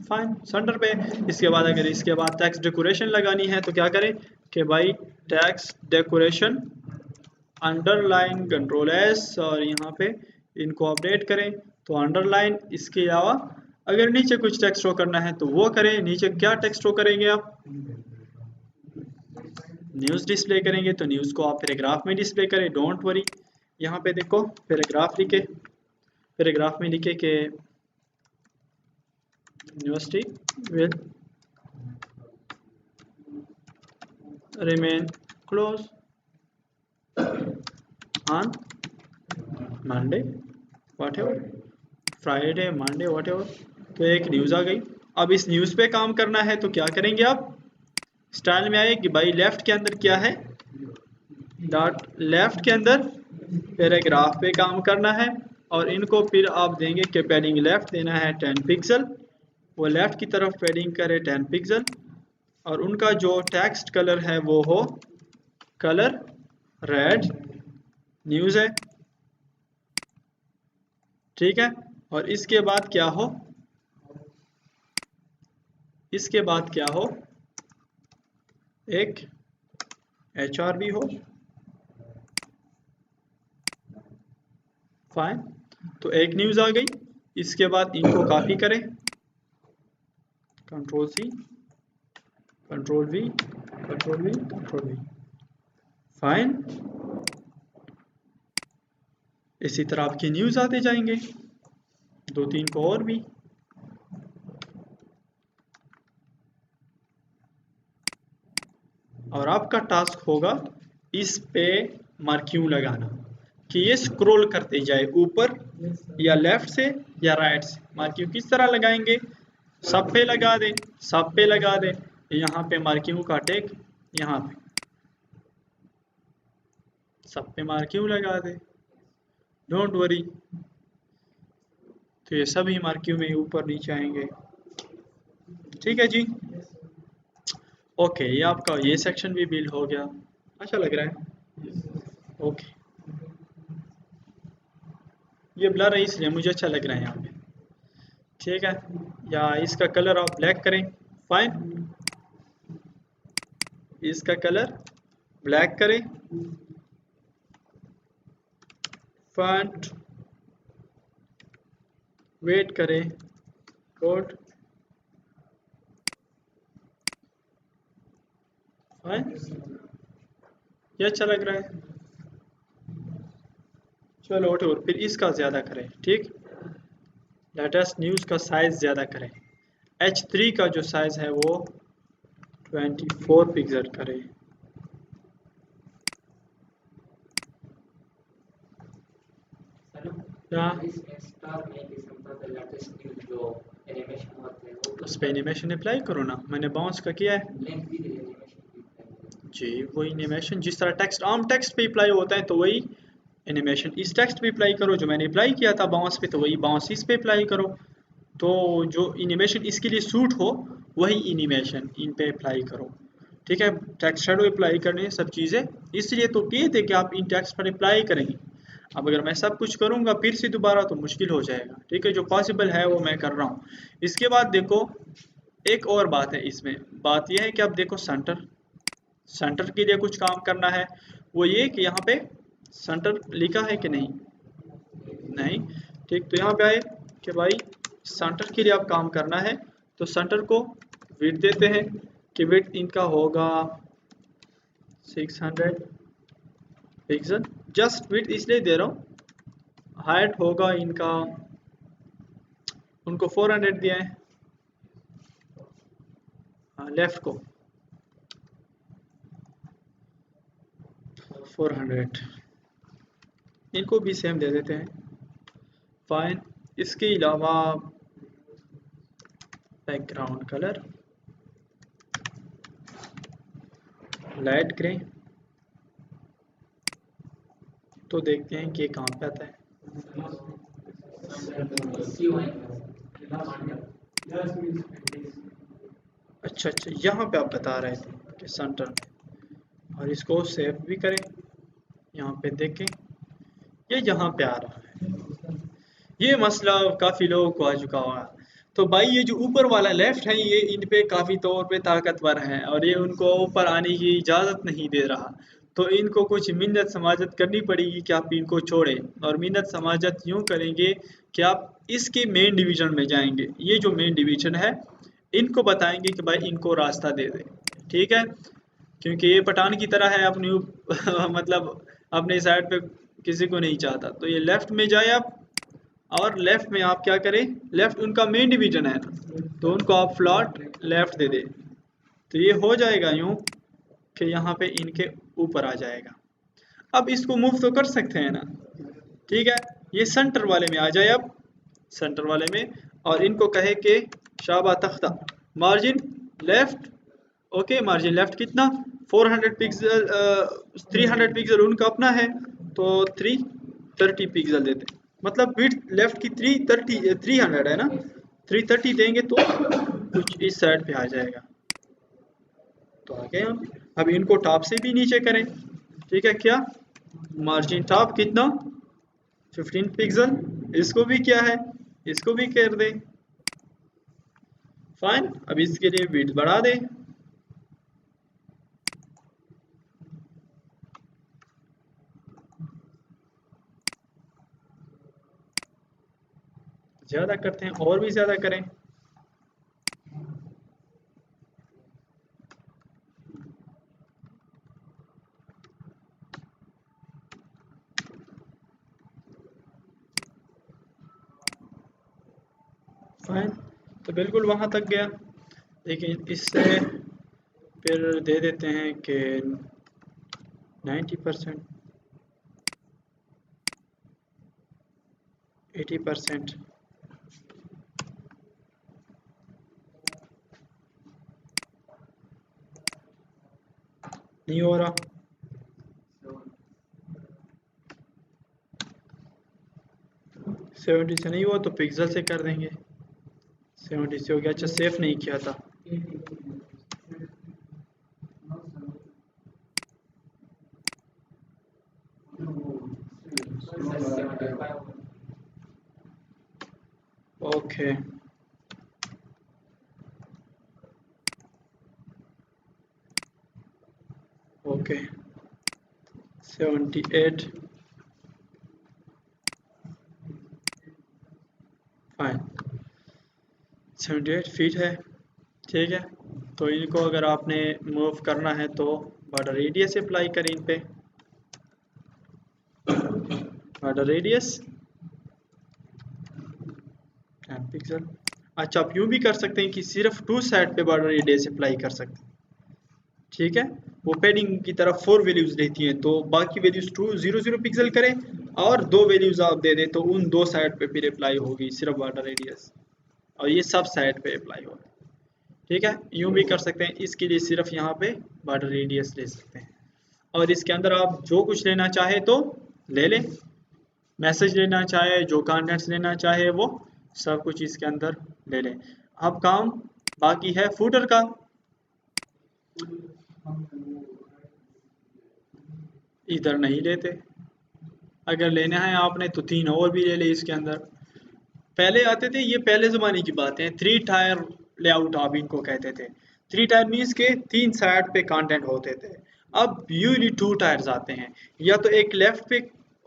फाइन सेंटर पे। इसके बाद अगर इसके बाद टेक्स्ट डेकोरेशन लगानी है तो क्या करें कि भाई text decoration underline control S, और यहाँ पे इनको अपडेट करें। तो अंडरलाइन, इसके अलावा अगर नीचे कुछ टेक्स्ट शो करना है तो वो करें। नीचे क्या टेक्स्ट शो करेंगे आप? न्यूज़ डिस्प्ले करेंगे, तो न्यूज़ को आप पैराग्राफ में डिस्प्ले करें, डोंट वरी। यहाँ पे देखो पैराग्राफ लिखे, पैराग्राफ में लिखे कि university will remain close on Monday whatever, Friday, Monday, whatever. तो एक न्यूज़ आ गई। अब इस न्यूज़ पे काम करना है तो क्या करेंगे आप? स्टाइल में आए कि भाई लेफ्ट के अंदर क्या है, डॉट लेफ्ट के अंदर पैराग्राफ पे काम करना है, और इनको फिर आप देंगे कि पैडिंग लेफ्ट देना है 10 पिक्सल, वो लेफ्ट की तरफ पैडिंग करे 10 पिक्सल, और उनका जो टेक्स्ट कलर है वो हो कलर रेड, न्यूज़ है, ठीक है। और इसके बाद क्या हो, इसके बाद क्या हो, एक HRV हो, फाइन। तो एक न्यूज़ आ गई। इसके बाद इनको कॉपी करें, control C, control V, control V, control V, fine. इसी तरह आपके न्यूज़ आते जाएंगे, 2-3 को और भी। और आपका टास्क होगा इस पे मार्क्यूं लगाना कि ये स्क्रॉल करते जाए ऊपर या लेफ्ट से या राइट से। मार्क्यूं किस तरह लगाएंगे? सब पे लगा दें, सब पे लगा दें। यहाँ पे मार्क्यूं का टेक, यहाँ पे सब पे मार्क्यूं लगा दें, डोंट वरी। तो ये सभी मार्क्यूं में ऊपर नीचे आएंगे, ठीक है जी। ओके, ये आपका ये सेक्शन भी बिल्ड हो गया, अच्छा लग रहा है। ओके, ये ब्लर है इसलिए मुझे अच्छा लग रहा है यहाँ पे, ठीक है। या इसका कलर आप ब्लैक करें, फाइन। इसका कलर ब्लैक करें, फॉन्ट वेट करें, कोड, फाइन। ये अच्छा लग रहा है, चलो और फिर इसका ज़्यादा करें, ठीक। लेटेस्ट न्यूज़ का साइज़ ज़्यादा करें, H3 का जो साइज़ है वो 24 पिक्सल करें। क्या उस पर एनिमेशन अप्लाई करो ना, मैंने बाउंस का किया है जी। वही एनिमेशन जिस तरह टेक्स्ट आम टेक्स्ट पे अप्लाई होता है, तो वही एनिमेशन इस टेक्स्ट पे अप्लाई करो। जो मैंने अप्लाई किया था बाउंस पे, तो वही बाउंस इस पे अप्लाई करो। तो जो एनिमेशन इसके लिए सूट हो वही एनिमेशन इन पे अप्लाई करो, ठीक है। टेक्स्ट शेडो अप्लाई करने सब चीज़ें, इसलिए तो किए थे कि आप इन टेक्स्ट पर अप्लाई करेंगे। अब अगर मैं सब कुछ करूँगा फिर से दोबारा तो मुश्किल हो जाएगा, ठीक है। जो पॉसिबल है वो मैं कर रहा हूँ। इसके बाद देखो एक और बात है इसमें, बात यह है कि अब देखो सेंटर, सेंटर के लिए कुछ काम करना है। वो ये कि यहाँ पे सेंटर लिखा है कि नहीं, नहीं, ठीक। तो यहाँ पे आए कि भाई सेंटर के लिए अब काम करना है, तो सेंटर को विड्थ देते हैं कि विड्थ इनका होगा 600 पिक्सल। जस्ट विड्थ इसलिए दे रहा हूँ, हाइट होगा इनका, उनको 400 दिया है, लेफ्ट को 400, इनको भी सेम दे देते हैं। फाइन। इसके अलावा बैकग्राउंड कलर लाइट ग्रे, तो देखते हैं कि कहाँ पे आता है। अच्छा अच्छा, यहाँ पे आप बता रहे थे कि सेंटर में, और इसको सेव भी करें। यहाँ पे देखें, ये यहाँ पे आ रहा है। ये मसला काफ़ी लोगों को आ चुका हुआ। तो भाई ये जो ऊपर वाला लेफ्ट है, ये इन पे काफ़ी तौर पे ताकतवर है और ये उनको ऊपर आने की इजाज़त नहीं दे रहा। तो इनको कुछ मिन्नत समाजत करनी पड़ेगी कि आप इनको छोड़ें, और मिन्नत समाजत यूँ करेंगे कि आप इसके मेन डिवीज़न में जाएंगे। ये जो मेन डिवीज़न है, इनको बताएंगे कि भाई इनको रास्ता दे दें, ठीक है। क्योंकि ये पठान की तरह है अपनी मतलब अपने साइड पे किसी को नहीं चाहता। तो ये लेफ्ट में जाए आप, और लेफ्ट में आप क्या करें, लेफ्ट उनका मेन डिवीजन है ना, तो उनको आप फ्लॉट लेफ्ट दे दें। तो ये हो जाएगा यूं कि यहाँ पे इनके ऊपर आ जाएगा। अब इसको मूव तो कर सकते हैं ना, ठीक है। ये सेंटर वाले में आ जाए अब, सेंटर वाले में, और इनको कहे कि शाबा तख्ता margin left. Okay, margin left कितना, 400 पिक्सल, 300 पिक्सल उनका अपना है, तो 330 पिक्सल देते हैं। मतलब विड्थ लेफ्ट की 300 है ना, 330 देंगे तो कुछ इस साइड पे आ जाएगा। तो आ गए हम। अब इनको टॉप से भी नीचे करें, ठीक है। क्या मार्जिन टॉप कितना, 15 पिक्सल, इसको भी क्या है, इसको भी कर दें। फाइन। अब इसके लिए विड्थ बढ़ा दें, ज़्यादा करते हैं और भी ज़्यादा करें। फाइन। तो बिल्कुल वहाँ तक गया, लेकिन इससे फिर दे देते हैं कि 90%, 80%। नहीं हो रहा, 70 से नहीं हुआ तो पिक्सल से कर देंगे। 70 से हो गया। अच्छा, सेव नहीं किया था। Okay, okay, 78। फाइन, 78 फीट है, ठीक है। तो इनको अगर आपने मूव करना है तो बॉर्डर रेडियस अप्लाई करें इन पे, बॉर्डर रेडियस 10 पिक्सल। अच्छा, आप यूँ भी कर सकते हैं कि सिर्फ टू साइड पे बॉर्डर रेडियस अप्लाई कर सकते हैं, ठीक है। वो पैडिंग की तरफ 4 वैल्यूज रहती हैं, तो बाकी वैल्यूज 200 पिक्सल करें और 2 वैल्यूज आप दे दें, तो उन 2 साइड पे फिर अप्लाई होगी सिर्फ बॉर्डर रेडियस, और ये सब साइड पे अप्लाई होगा, ठीक है। यूँ भी कर सकते हैं, इसके लिए सिर्फ यहाँ पे बॉर्डर रेडियस ले सकते हैं, और इसके अंदर आप जो कुछ लेना चाहे तो ले लें। मैसेज लेना चाहे, जो कॉन्टेंट्स लेना चाहे, वो सब कुछ इसके अंदर ले लें। अब काम बाकी है फूटर का। इधर नहीं लेते, अगर लेना है आपने तो 3 और भी ले ले इसके अंदर। पहले आते थे, ये पहले ज़माने की बातें हैं, 3 टायर लेआउट आप इनको कहते थे। 3 टायर मीन्स के 3 साइड पे कंटेंट होते थे। अब यूजली 2 टायर्स आते हैं, या तो एक लेफ्ट पे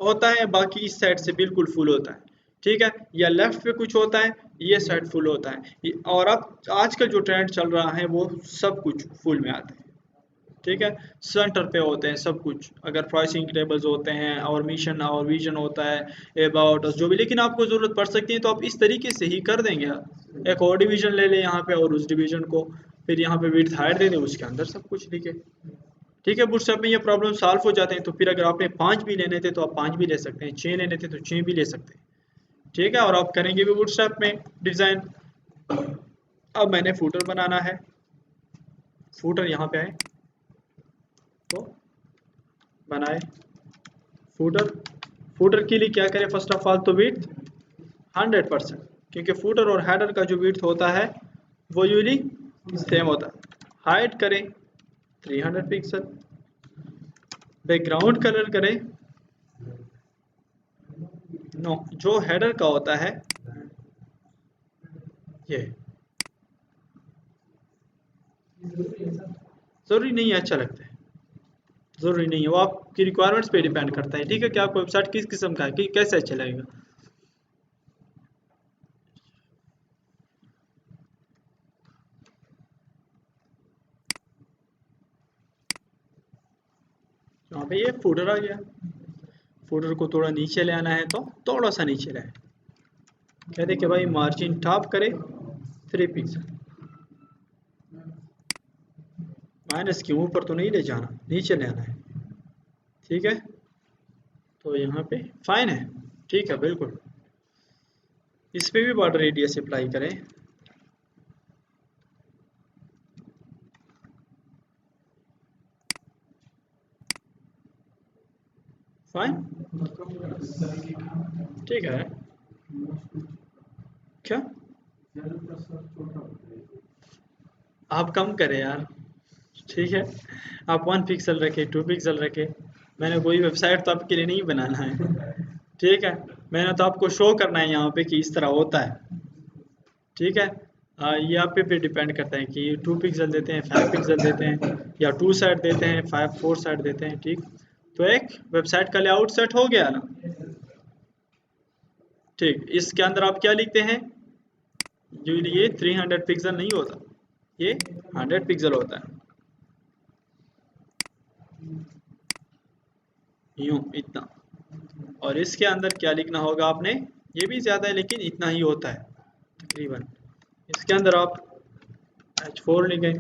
होता है, बाकी इस साइड से बिल्कुल फुल होता है, ठीक है, या लेफ्ट पे कुछ होता है, ये साइड फुल होता है। और अब आजकल जो ट्रेंड चल रहा है वो सब कुछ फुल में आते हैं, ठीक है। सेंटर पे होते हैं सब कुछ, अगर प्राइसिंग टेबल्स होते हैं और मिशन और विजन होता है, अबाउट जो भी, लेकिन आपको ज़रूरत पड़ सकती है तो आप इस तरीके से ही कर देंगे। आप एक और डिवीजन ले लें यहाँ पे, और उस डिवीजन को फिर यहाँ पे विड्थ हाइट दे दें, उसके अंदर सब कुछ लिखे। ठीक है, बूटस्ट्रैप में ये प्रॉब्लम सॉल्व हो जाते हैं। तो फिर अगर आपने 5 भी लेने थे तो आप 5 भी ले सकते हैं, 6 लेने थे तो 6 भी ले सकते हैं। ठीक है, और आप करेंगे भी बूटस्ट्रैप में डिज़ाइन। अब मैंने फूटर बनाना है, फूटर यहाँ पे आए तो बनाए फूटर। फूटर के लिए क्या करें, फर्स्ट ऑफ ऑल तो विड्थ 100%, क्योंकि फूटर और हेडर का जो विड्थ होता है वो यूजली सेम होता है। हाइट करें 300 पिक्सल, बैकग्राउंड कलर करें नो, जो हेडर का होता है ये ज़रूरी नहीं है, अच्छा लगता है, ज़रूरी नहीं है, वो आपकी रिक्वायरमेंट्स पे डिपेंड करता है। ठीक है, कि आपको वेबसाइट किस किस्म का है, कि कैसे अच्छा लगेगा। यहाँ पे ये फूटर आ गया, फूटर को थोड़ा नीचे ले आना है तो थोड़ा सा नीचे लाए, कहते कि भाई मार्जिन टॉप करे 3 पिक्सल, माइनस के ऊपर तो नहीं ले जाना, नीचे ले आना है। ठीक है, तो यहाँ पे फाइन है, ठीक है बिल्कुल। इस पे भी बॉर्डर रेडियस अप्लाई करें, फाइन, ठीक है। क्या आप कम करें यार, ठीक है, आप 1 पिक्सल रखे, 2 पिक्सल रखे, मैंने कोई वेबसाइट तो आपके लिए नहीं बनाना है। ठीक है, मैंने तो आपको शो करना है यहाँ पे कि इस तरह होता है। ठीक है, ये आप पे डिपेंड करता है कि 2 पिक्सल देते हैं, 5 पिक्सल देते हैं, या 2 साइड देते हैं, 5 4 साइड देते हैं। ठीक, तो एक वेबसाइट का लेआउट सेट हो गया ना। ठीक, इसके अंदर आप क्या लिखते हैं, जो ये 300 पिक्सल नहीं होता, ये 100 पिक्सल होता है, यूं इतना। और इसके अंदर क्या लिखना होगा आपने, ये भी ज़्यादा है लेकिन इतना ही होता है तकरीबन। इसके अंदर आप H4 लिखें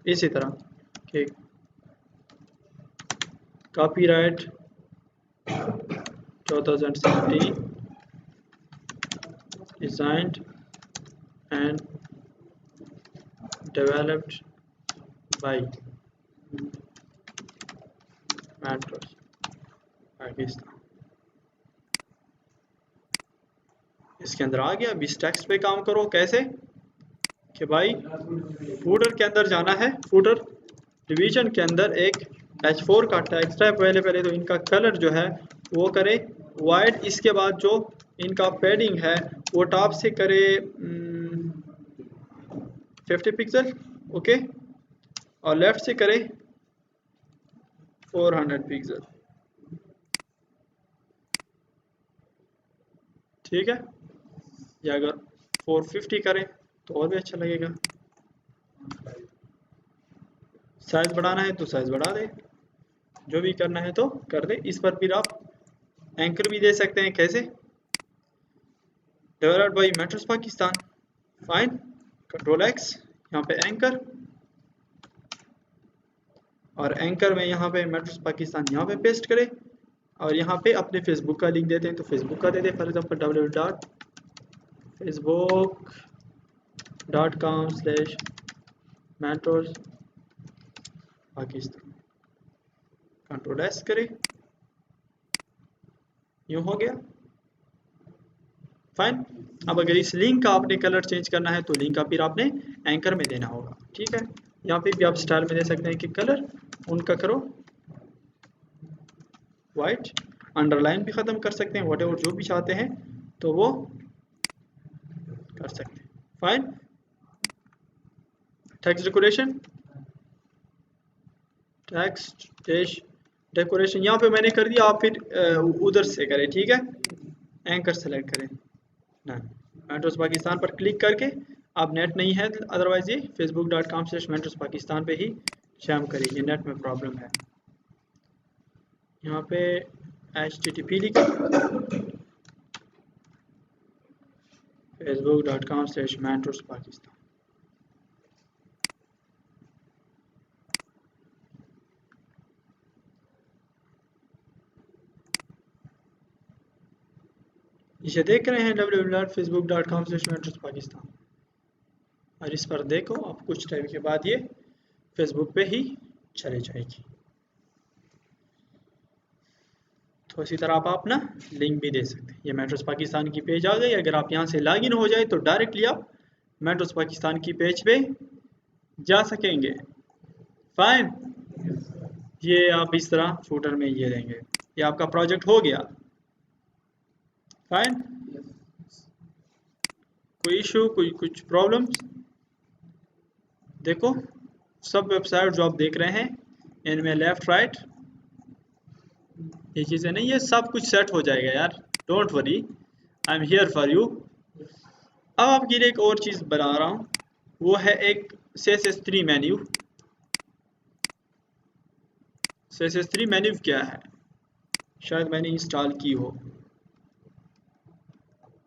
इसी तरह कि copyright 2017 designed and developed by Matros Pakistan. इसके अंदर आ गया। अब इस टेक्स्ट पे काम करो, कैसे कि भाई फूटर के अंदर जाना है, फूटर डिवीजन के अंदर एक H4 का टेक्स्ट है। पहले तो इनका कलर जो है वो करे वाइट, इसके बाद जो इनका पैडिंग है वो टॉप से करे 50 पिक्सल, ओके, और लेफ्ट से करे 400 पिक्सल। ठीक है, या अगर 450 करें तो और भी अच्छा लगेगा। साइज बढ़ाना है तो साइज बढ़ा दे, जो भी करना है तो कर दे। इस पर फिर आप एंकर भी दे सकते हैं, कैसे, developed by metros Pakistan, fine, control x, यहाँ पे एंकर, और एंकर में यहाँ पे मेट्रोस पाकिस्तान यहाँ पे पेस्ट करें, और यहाँ पे अपने फेसबुक का लिंक देते हैं तो फेसबुक का दे दे, फॉर एग्जाम्पल www.facebook.com/मेट्रोस पाकिस्तान, कंट्रोल एस करें, यूँ हो गया, फाइन। अब अगर इस लिंक का आपने कलर चेंज करना है तो लिंक का फिर आपने एंकर में देना होगा। ठीक है, यहाँ पे भी आप स्टाइल में दे सकते हैं कि कलर उनका करो वाइट, अंडरलाइन भी ख़त्म कर सकते हैं, व्हाटएवर जो भी चाहते हैं तो वो कर सकते हैं, fine. Text decoration, text dash decoration यहाँ पे मैंने कर दिया, आप फिर उधर से करें। ठीक है, एंकर सेलेक्ट करें ना, मेट्रोस पाकिस्तान पर क्लिक करके, आप नेट नहीं है अदरवाइज ये facebook.com/मेट्रोस पाकिस्तान पे ही शैम करेंगे, नेट में प्रॉब्लम है। यहाँ पे HTTP लिखा, facebook.com/मेट्रोस पाकिस्तान, इसे देख रहे हैं www.facebook.com/mentorsPakistan, और इस पर देखो आप कुछ टाइम के बाद ये फेसबुक पे ही चले जाएगी। तो इसी तरह आप अपना लिंक भी दे सकते हैं। ये मेंटर्स पाकिस्तान की पेज आ गई। अगर आप यहाँ से लॉगिन हो जाए तो डायरेक्टली आप मेंटर्स पाकिस्तान की पेज पे जा सकेंगे। फाइन, ये आप इस तरह फूटर में ये देंगे। ये आपका प्रोजेक्ट हो गया। फाइन, कोई इशू, कोई कुछ प्रॉब्लम्स? देखो सब वेबसाइट जो आप देख रहे हैं इनमें लेफ्ट राइट ये चीज़ें नहीं, ये सब कुछ सेट हो जाएगा यार, don't worry, I am here for you. अब आपके लिए एक और चीज़ बना रहा हूँ, वो है एक CSS3 मेन्यू। CSS3 मेन्यू क्या है, शायद मैंने इंस्टॉल की हो,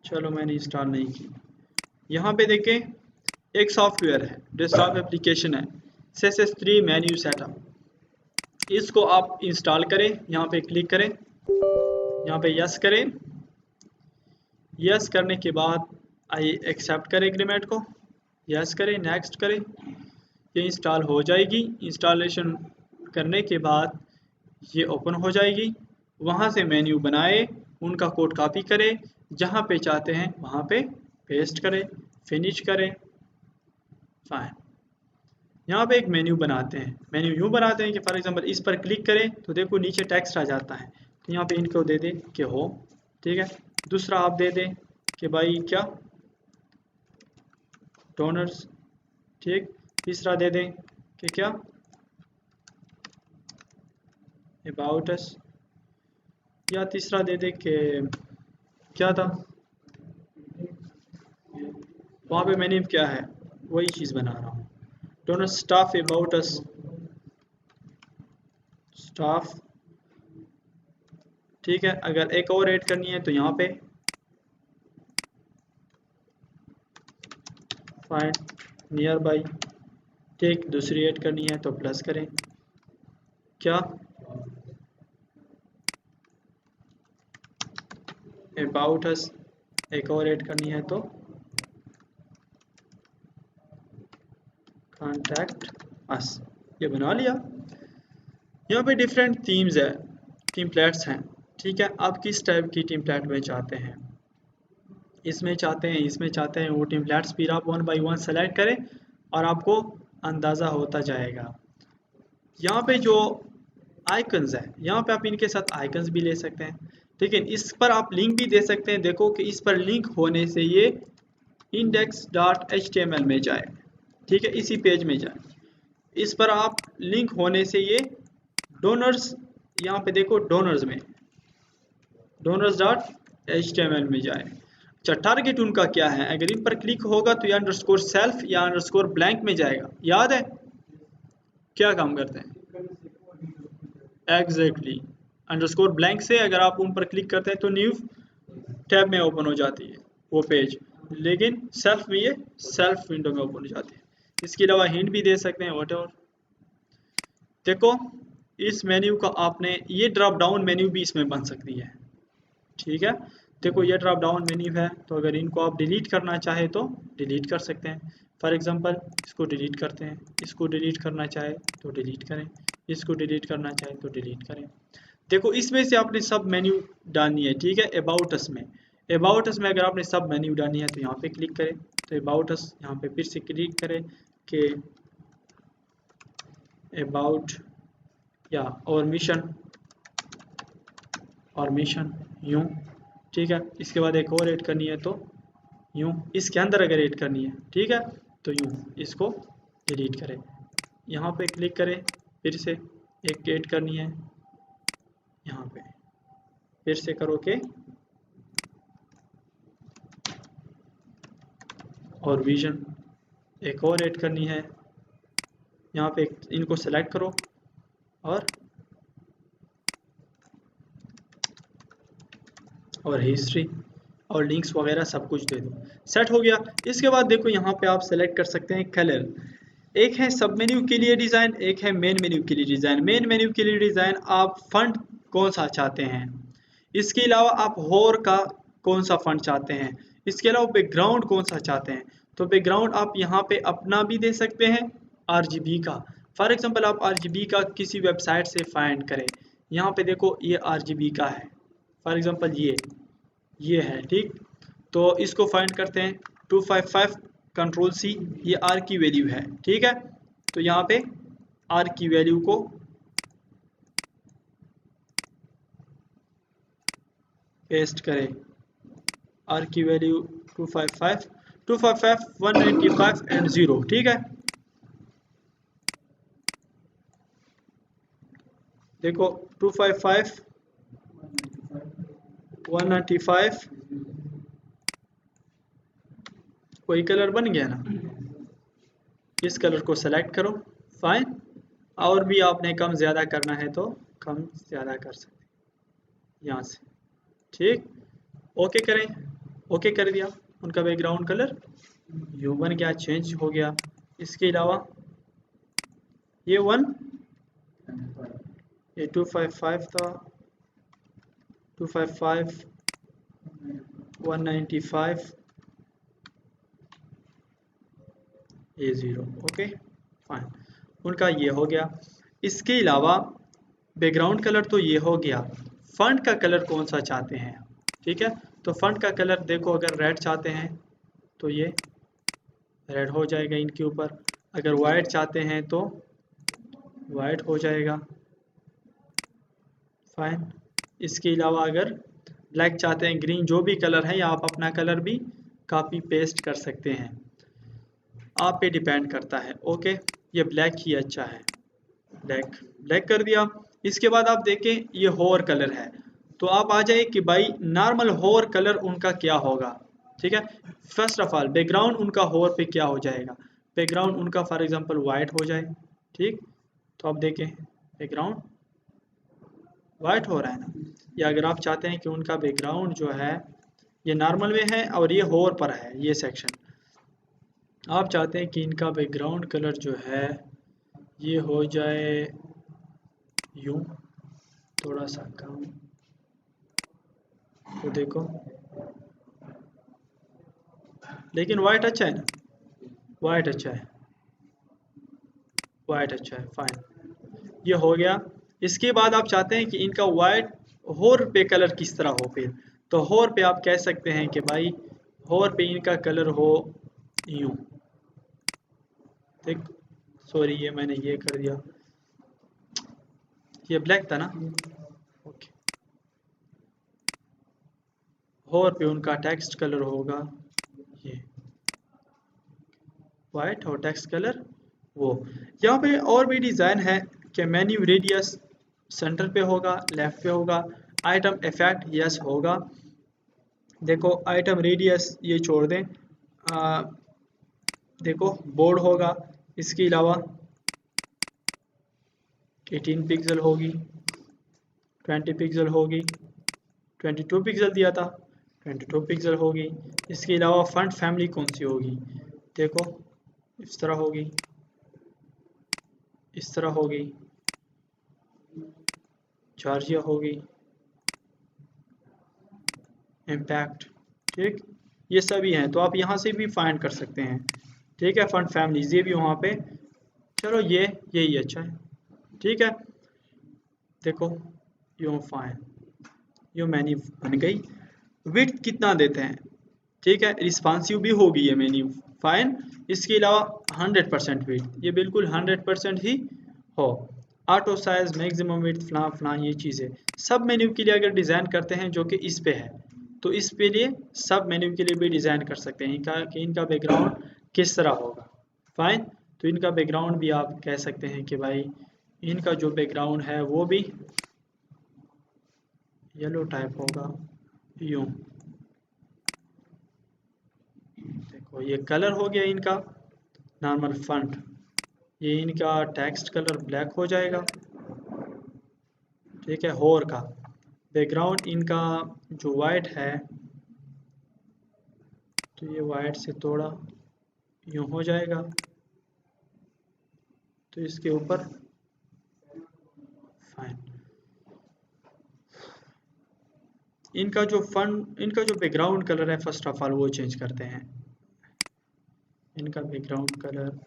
चलो मैंने इंस्टॉल नहीं की। यहाँ पे देखें एक सॉफ्टवेयर है, डेस्कटॉप एप्लीकेशन है, CSS3 मेन्यू सेटअप। इसको आप इंस्टॉल करें, यहाँ पे क्लिक करें, यहाँ पे यस करें। यस करने के बाद आइए एक्सेप्ट करें एग्रीमेंट को, यस करें, नेक्स्ट करें। ये इंस्टॉल हो जाएगी। इंस्टॉलेशन करने के बाद ये ओपन हो जाएगी। वहाँ से मेन्यू बनाए, उनका कोड कॉपी करें, जहाँ पे चाहते हैं वहाँ पे पेस्ट करें, फिनिश करें। फाइन, यहाँ पे एक मेन्यू बनाते हैं। मेन्यू यूँ बनाते हैं कि फॉर एग्जांपल इस पर क्लिक करें तो देखो नीचे टेक्स्ट आ जाता है, तो यहाँ पे इनको दे दें कि हो, ठीक है। दूसरा आप दे दें कि भाई क्या, डोनर्स, ठीक। तीसरा दे दें कि क्या, अबाउट अस, या तीसरा दे दें कि क्या था वहाँ पे मैंने क्या है वही चीज़ बना रहा हूँ। Donor staff, about us, staff, ठीक है। अगर एक और ऐड करनी है तो यहाँ पे फाइंड नियर बाई, ठीक। दूसरी ऐड करनी है तो प्लस करें, क्या, अबाउट अस। एक और ऐड करनी है तो कॉन्टैक्ट अस, ये बना लिया। यहाँ पे डिफरेंट थीम्स है, टेम्पलेट्स हैं, ठीक है। आप किस टाइप की टेम्पलेट में चाहते हैं, इसमें चाहते हैं, इसमें चाहते हैं, वो टेम्पलेट्स फिर आप 1 बाय 1 सेलेक्ट करें और आपको अंदाज़ा होता जाएगा। यहाँ पे जो आइकन्स है, यहाँ पे आप इनके साथ आइकन्स भी ले सकते हैं, ठीक है। इस पर आप लिंक भी दे सकते हैं। देखो कि इस पर लिंक होने से ये index.html में जाए, ठीक है, इसी पेज में जाए। इस पर आप लिंक होने से ये डोनर्स, यहाँ पे देखो डोनर्स में donors.html में जाए। अच्छा, टारगेट उनका क्या है, अगर इन पर क्लिक होगा तो ये अंडरस्कोर सेल्फ या अंडरस्कोर ब्लैंक में जाएगा। याद है क्या काम करते हैं, एग्जैक्टली अंडरस्कोर ब्लैंक से अगर आप उन पर क्लिक करते हैं तो न्यू टैब में ओपन हो जाती है वो पेज, लेकिन सेल्फ में ये सेल्फ विंडो में ओपन हो जाती है। इसके अलावा हिंट भी दे सकते हैं व्हाटएवर। देखो इस मेन्यू का आपने, ये ड्रॉप डाउन मेन्यू भी इसमें बन सकती है, ठीक है। देखो ये ड्रॉप डाउन मेन्यू है, तो अगर इनको आप डिलीट करना चाहे तो डिलीट कर सकते हैं। फॉर एग्जांपल इसको डिलीट करते हैं, इसको डिलीट करना चाहे तो डिलीट करें, इसको डिलीट करना चाहे तो डिलीट करें। देखो इसमें से आपने सब मेन्यू डालनी है, ठीक है। अबाउट अस में, अबाउट अस में अगर आपने सब मेन्यू डालनी है तो यहाँ पे क्लिक करें, तो अबाउट अस यहाँ पे फिर से क्लिक करें कि अबाउट या और मिशन यूँ, ठीक है। इसके बाद एक और ऐड करनी है तो यूँ, इसके अंदर अगर ऐड करनी है, ठीक है, तो यूँ इसको डिलीट करें। यहाँ पे क्लिक करें, फिर से एक ऐड करनी है, यहाँ पे फिर से करो के और विजन, एक और ऐड करनी है, यहाँ पे इनको सेलेक्ट करो और हिस्ट्री और लिंक्स वगैरह सब कुछ दे दो, सेट हो गया। इसके बाद देखो यहाँ पे आप सेलेक्ट कर सकते हैं कलर। एक है सब मेन्यू के लिए डिज़ाइन, एक है मेन मेन्यू के लिए डिज़ाइन। मेन मेन्यू के लिए डिज़ाइन आप फंड कौन सा चाहते हैं, इसके अलावा आप होर का कौन सा फंड चाहते हैं, इसके अलावा बैकग्राउंड कौन सा चाहते हैं। तो बैकग्राउंड आप यहाँ पे अपना भी दे सकते हैं, आरजीबी का। फॉर एग्जांपल आप आरजीबी का किसी वेबसाइट से फाइंड करें, यहाँ पे देखो ये आरजीबी का है, फॉर एग्जांपल ये है, ठीक। तो इसको फाइंड करते हैं 255 कंट्रोल सी, ये आर की वैल्यू है, ठीक है। तो यहाँ पे आर की वैल्यू को पेस्ट करें, आर की वैल्यू 255 195 एंड 0, ठीक है। देखो 255 195 कोई कलर बन गया ना, इस कलर को सेलेक्ट करो, फाइन। और भी आपने कम ज़्यादा करना है तो कम ज़्यादा कर सकते हैं यहाँ से, ठीक। ओके करें, ओके कर दिया, उनका बैकग्राउंड कलर यू बन गया, चेंज हो गया। इसके अलावा ये ये 255 था, 255 195 ये 0, ओके फाइन, उनका ये हो गया। इसके अलावा बैकग्राउंड कलर तो ये हो गया, फंड का कलर कौन सा चाहते हैं, ठीक है। तो फंड का कलर देखो, अगर रेड चाहते हैं तो ये रेड हो जाएगा इनके ऊपर, अगर वाइट चाहते हैं तो वाइट हो जाएगा, फाइन। इसके अलावा अगर ब्लैक चाहते हैं, ग्रीन, जो भी कलर है, या आप अपना कलर भी कॉपी पेस्ट कर सकते हैं, आप पे डिपेंड करता है, ओके। ये ब्लैक ही अच्छा है, ब्लैक ब्लैक कर दिया। इसके बाद आप देखें ये होवर कलर है, तो आप आ जाए कि भाई नॉर्मल होवर कलर उनका क्या होगा, ठीक है। फर्स्ट ऑफ ऑल बैकग्राउंड उनका होवर पे क्या हो जाएगा, बैकग्राउंड उनका फॉर एग्जांपल वाइट हो जाए, ठीक। तो आप देखें बैकग्राउंड वाइट हो रहा है ना, या अगर आप चाहते हैं कि उनका बैकग्राउंड जो है ये नॉर्मल में है और ये होवर पर है, ये सेक्शन, आप चाहते हैं कि इनका बैकग्राउंड कलर जो है ये हो जाए यूं, थोड़ा सा कम, तो देखो, लेकिन वाइट अच्छा है ना, वाइट अच्छा है, वाइट अच्छा है, फाइन, ये हो गया। इसके बाद आप चाहते हैं कि इनका वाइट होर पे कलर किस तरह हो, फिर तो होर पे आप कह सकते हैं कि भाई होर पे इनका कलर हो यूं, ठीक। सॉरी ये मैंने ये कर दिया, ये ब्लैक था ना, ओके। होर पे उनका टेक्स्ट कलर होगा ये वाइट, और टेक्स्ट कलर वो। यहाँ पे और भी डिज़ाइन है कि मेन्यू रेडियस सेंटर पे होगा, लेफ्ट पे होगा, आइटम इफेक्ट यस होगा। देखो आइटम रेडियस ये छोड़ दें, देखो बोर्ड होगा, इसके अलावा 18 पिक्सल होगी, 20 पिक्सल होगी, 22 पिक्सल दिया था, 22 पिक्सल होगी। इसके अलावा फंट फैमिली कौन सी होगी, देखो इस तरह होगी, इस तरह होगी, जॉर्जिया होगी, इम्पैक्ट, ठीक। ये सभी हैं, तो आप यहाँ से भी फाइंड कर सकते हैं, ठीक है। फंड फैमिलीज ये भी वहाँ पे, चलो ये यही अच्छा है, ठीक है। देखो यूँ फाइन, यूँ मेन्यू बन गई। विड्थ कितना देते हैं, ठीक है, रिस्पॉन्सिव भी होगी ये मेन्यू, फाइन। इसके अलावा 100% विड्थ, ये बिल्कुल 100% ही हो। ऑटो साइज, मैक्सिमम विड्थ, फलां फलां, ये चीज़ें सब मेन्यू के लिए अगर डिज़ाइन करते हैं जो कि इस पे है, तो इस पे लिए सब मेन्यू के लिए भी डिज़ाइन कर सकते हैं इनका, कि इनका बैकग्राउंड किस तरह होगा, फाइन। तो इनका बैकग्राउंड भी आप कह सकते हैं कि भाई इनका जो बैकग्राउंड है वो भी येलो टाइप होगा, यूँ देखो, ये कलर हो गया इनका नॉर्मल फंट, ये इनका टेक्स्ट कलर ब्लैक हो जाएगा, ठीक है। होर का बैकग्राउंड इनका जो वाइट है, तो ये वाइट से थोड़ा यूँ हो जाएगा, तो इसके ऊपर फाइन, इनका जो बैकग्राउंड कलर है फर्स्ट ऑफ ऑल वो चेंज करते हैं। इनका बैकग्राउंड कलर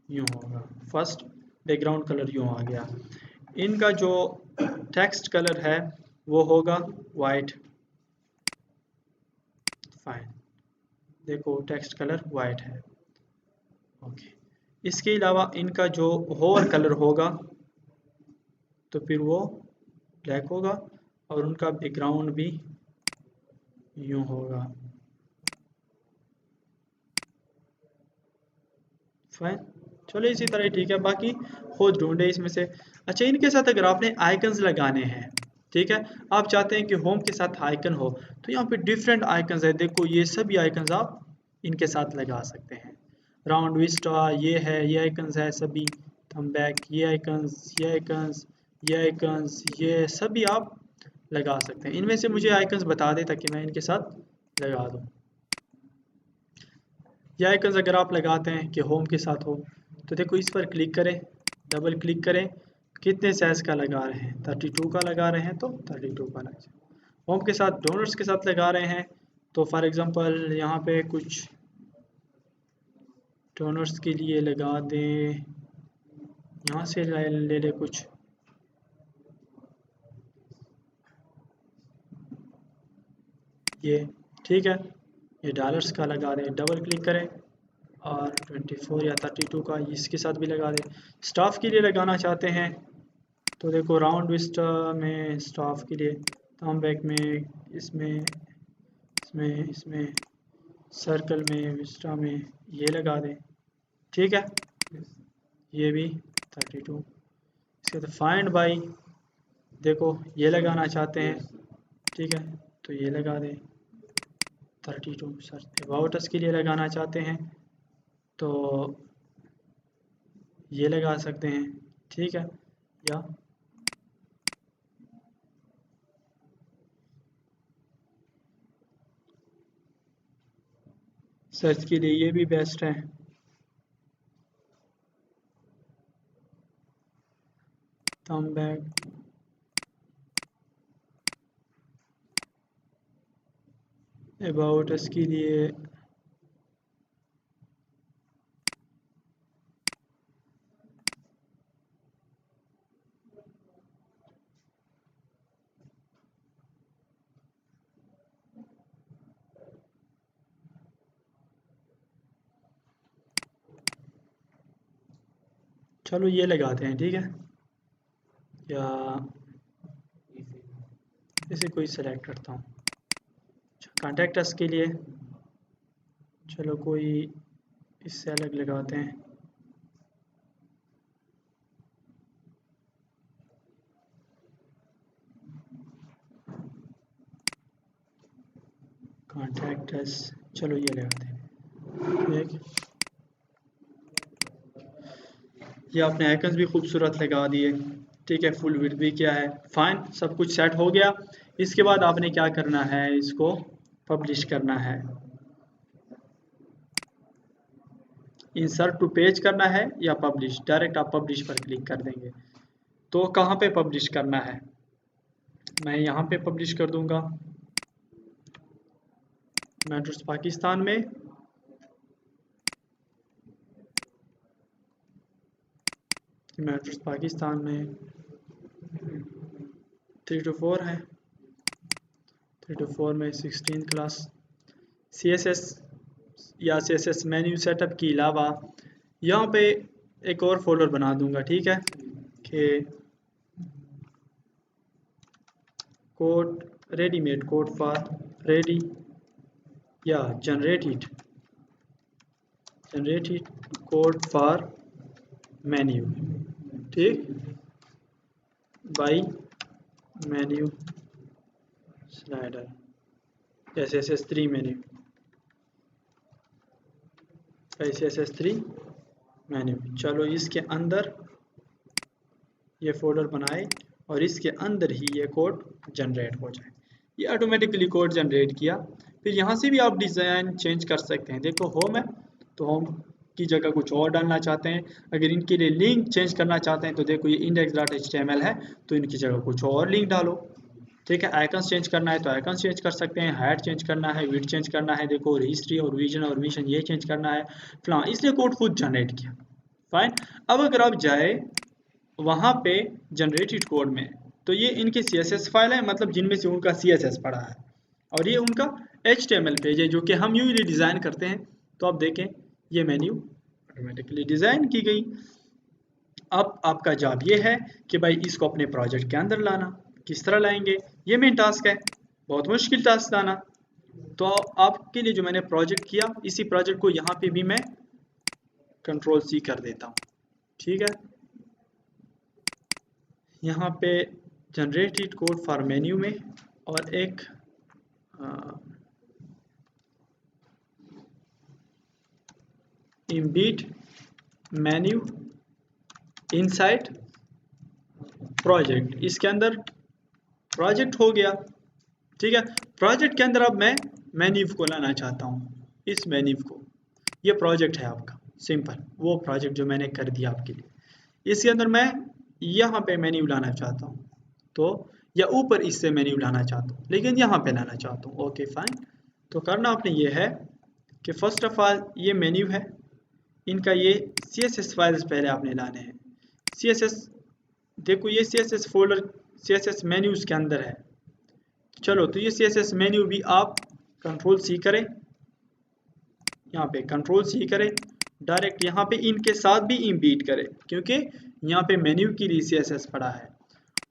यूँ होगा, फर्स्ट बैकग्राउंड कलर यूँ आ गया। इनका जो टेक्स्ट कलर है वो होगा वाइट, फाइन, देखो टेक्स्ट कलर वाइट है, ओके। इसके अलावा इनका जो होवर कलर होगा तो फिर वो ब्लैक होगा और उनका बैकग्राउंड भी यूँ होगा, फाइन। चलो इसी तरह ठीक है, बाकी खुद ढूंढे इसमें से। अच्छा, इनके साथ अगर आपने आइकन्स लगाने हैं, ठीक है, आप चाहते हैं कि होम के साथ आइकन हो, तो यहाँ पे डिफरेंट आइकन्स है, देखो ये सभी आइकन्स आप इनके साथ लगा सकते हैं। राउंड विस्टा ये है, ये आइकन्स है सभी, थंब बैक ये आइकन्स, ये आइकन्स, ये आइकन्स, ये सभी आप लगा सकते हैं। इनमें से मुझे आइकन्स बता दें ताकि मैं इनके साथ लगा दूँ। ये आइकन्स अगर आप लगाते हैं कि होम के साथ हो, तो देखो इस पर क्लिक करें, डबल क्लिक करें, कितने साइज़ का लगा रहे हैं, 32 का लगा रहे हैं तो 32 का लगा। होम के साथ डोनर्स के साथ लगा रहे हैं तो फॉर एग्जांपल यहाँ पे कुछ डोनर्स के लिए लगा दें, यहाँ से ले ले कुछ, ये ठीक है, ये डॉलर्स का लगा दें, डबल क्लिक करें और 24 या 32 का इसके साथ भी लगा दें। स्टाफ के लिए लगाना चाहते हैं तो देखो राउंड विस्टा में स्टाफ के लिए, थंब बैक में, इसमें सर्कल में, विस्टा में ये लगा दें, ठीक है, ये भी 32। इसके बाद फाइंड बाई, देखो ये लगाना चाहते हैं, ठीक है, तो ये लगा दें 32। सर्च अबाउट अस के लिए लगाना चाहते हैं तो ये लगा सकते हैं, ठीक है, या सर्च के लिए ये भी बेस्ट है। थंब बैक, अबाउट अस के लिए चलो ये लगाते हैं, ठीक है, या इसे कोई सेलेक्ट करता हूँ। कॉन्टैक्ट अस के लिए चलो कोई इससे अलग लगाते हैं, कॉन्टैक्ट अस, चलो ये लगाते हैं, ठीक। ये आपने आइकन्स भी खूबसूरत लगा दिए, ठीक है, फुल विड्थ भी किया है, फाइन, सब कुछ सेट हो गया। इसके बाद आपने क्या करना है, इसको पब्लिश करना है, इंसर्ट टू पेज करना है या पब्लिश, डायरेक्ट आप पब्लिश पर क्लिक कर देंगे। तो कहाँ पे पब्लिश करना है, मैं यहाँ पे पब्लिश कर दूंगा, मेट्रोस पाकिस्तान में, मेट्रोस पाकिस्तान में 3 to 4 है, 3 to 4 में 16 क्लास। CSS या CSS मेन्यू सेटअप के अलावा यहाँ पे एक और फोल्डर बना दूंगा, ठीक है, कि code, readymade code for ready या जनरेटेड कोड फॉर मेन्यू, ठीक, by menu slider, SSS3 menu, SSS3 menu. चलो इसके अंदर ये फोल्डर बनाए और इसके अंदर ही ये कोड जनरेट हो जाए, ये ऑटोमेटिकली कोड जनरेट किया। फिर यहाँ से भी आप डिज़ाइन चेंज कर सकते हैं, देखो होम है तो होम की जगह कुछ और डालना चाहते हैं, अगर इनके लिए लिंक चेंज करना चाहते हैं तो देखो ये index.html है तो इनकी जगह कुछ और लिंक डालो। ठीक है, आइकन्स चेंज करना है तो आइकन्स चेंज कर सकते हैं, हाइट चेंज करना है, विड्थ चेंज करना है, देखो हिस्ट्री और विजन और मिशन ये चेंज करना है फलां, इसलिए कोड खुद जनरेट किया। फाइन। अब अगर आप जाए वहाँ पे जनरेटेड कोड में तो ये इनके CSS फाइल है, मतलब जिनमें से उनका CSS पड़ा है, और ये उनका HTML पेज है जो कि हम यूजली डिज़ाइन करते हैं। तो आप देखें ये मेन्यू ऑटोमेटिकली डिज़ाइन की गई। अब आपका जॉब ये है कि भाई इसको अपने प्रोजेक्ट के अंदर लाना, किस तरह लाएंगे, ये मेन टास्क है, बहुत मुश्किल टास्क लाना। तो आपके लिए जो मैंने प्रोजेक्ट किया, इसी प्रोजेक्ट को यहाँ पे भी मैं Ctrl+C कर देता हूँ। ठीक है, यहाँ पे जनरेटेड कोड फॉर मेन्यू में और एक इम्बीड मेन्यू इनसाइड प्रोजेक्ट, इसके अंदर प्रोजेक्ट हो गया। ठीक है, प्रोजेक्ट के अंदर अब मैं मेन्यू को लाना चाहता हूँ, इस मेन्यू को, ये प्रोजेक्ट है आपका सिंपल, वो प्रोजेक्ट जो मैंने कर दिया आपके लिए। इसके अंदर मैं यहाँ पे मेन्यू लाना चाहता हूँ, तो या ऊपर इससे मेन्यू लाना चाहता हूँ, लेकिन यहाँ पे लाना चाहता हूँ। Okay fine. तो करना आपने ये है कि फर्स्ट ऑफ ऑल ये मेन्यू है, इनका ये CSS फाइल्स पहले आपने लाने हैं। CSS देखो ये CSS फोल्डर CSS मेन्यूज के अंदर है। चलो तो ये CSS मेन्यू भी आप Ctrl+C करें, यहाँ पे Ctrl+C करें, डायरेक्ट यहाँ पे इनके साथ भी इम्बीड करें, क्योंकि यहाँ पे मेन्यू के लिए CSS पड़ा है।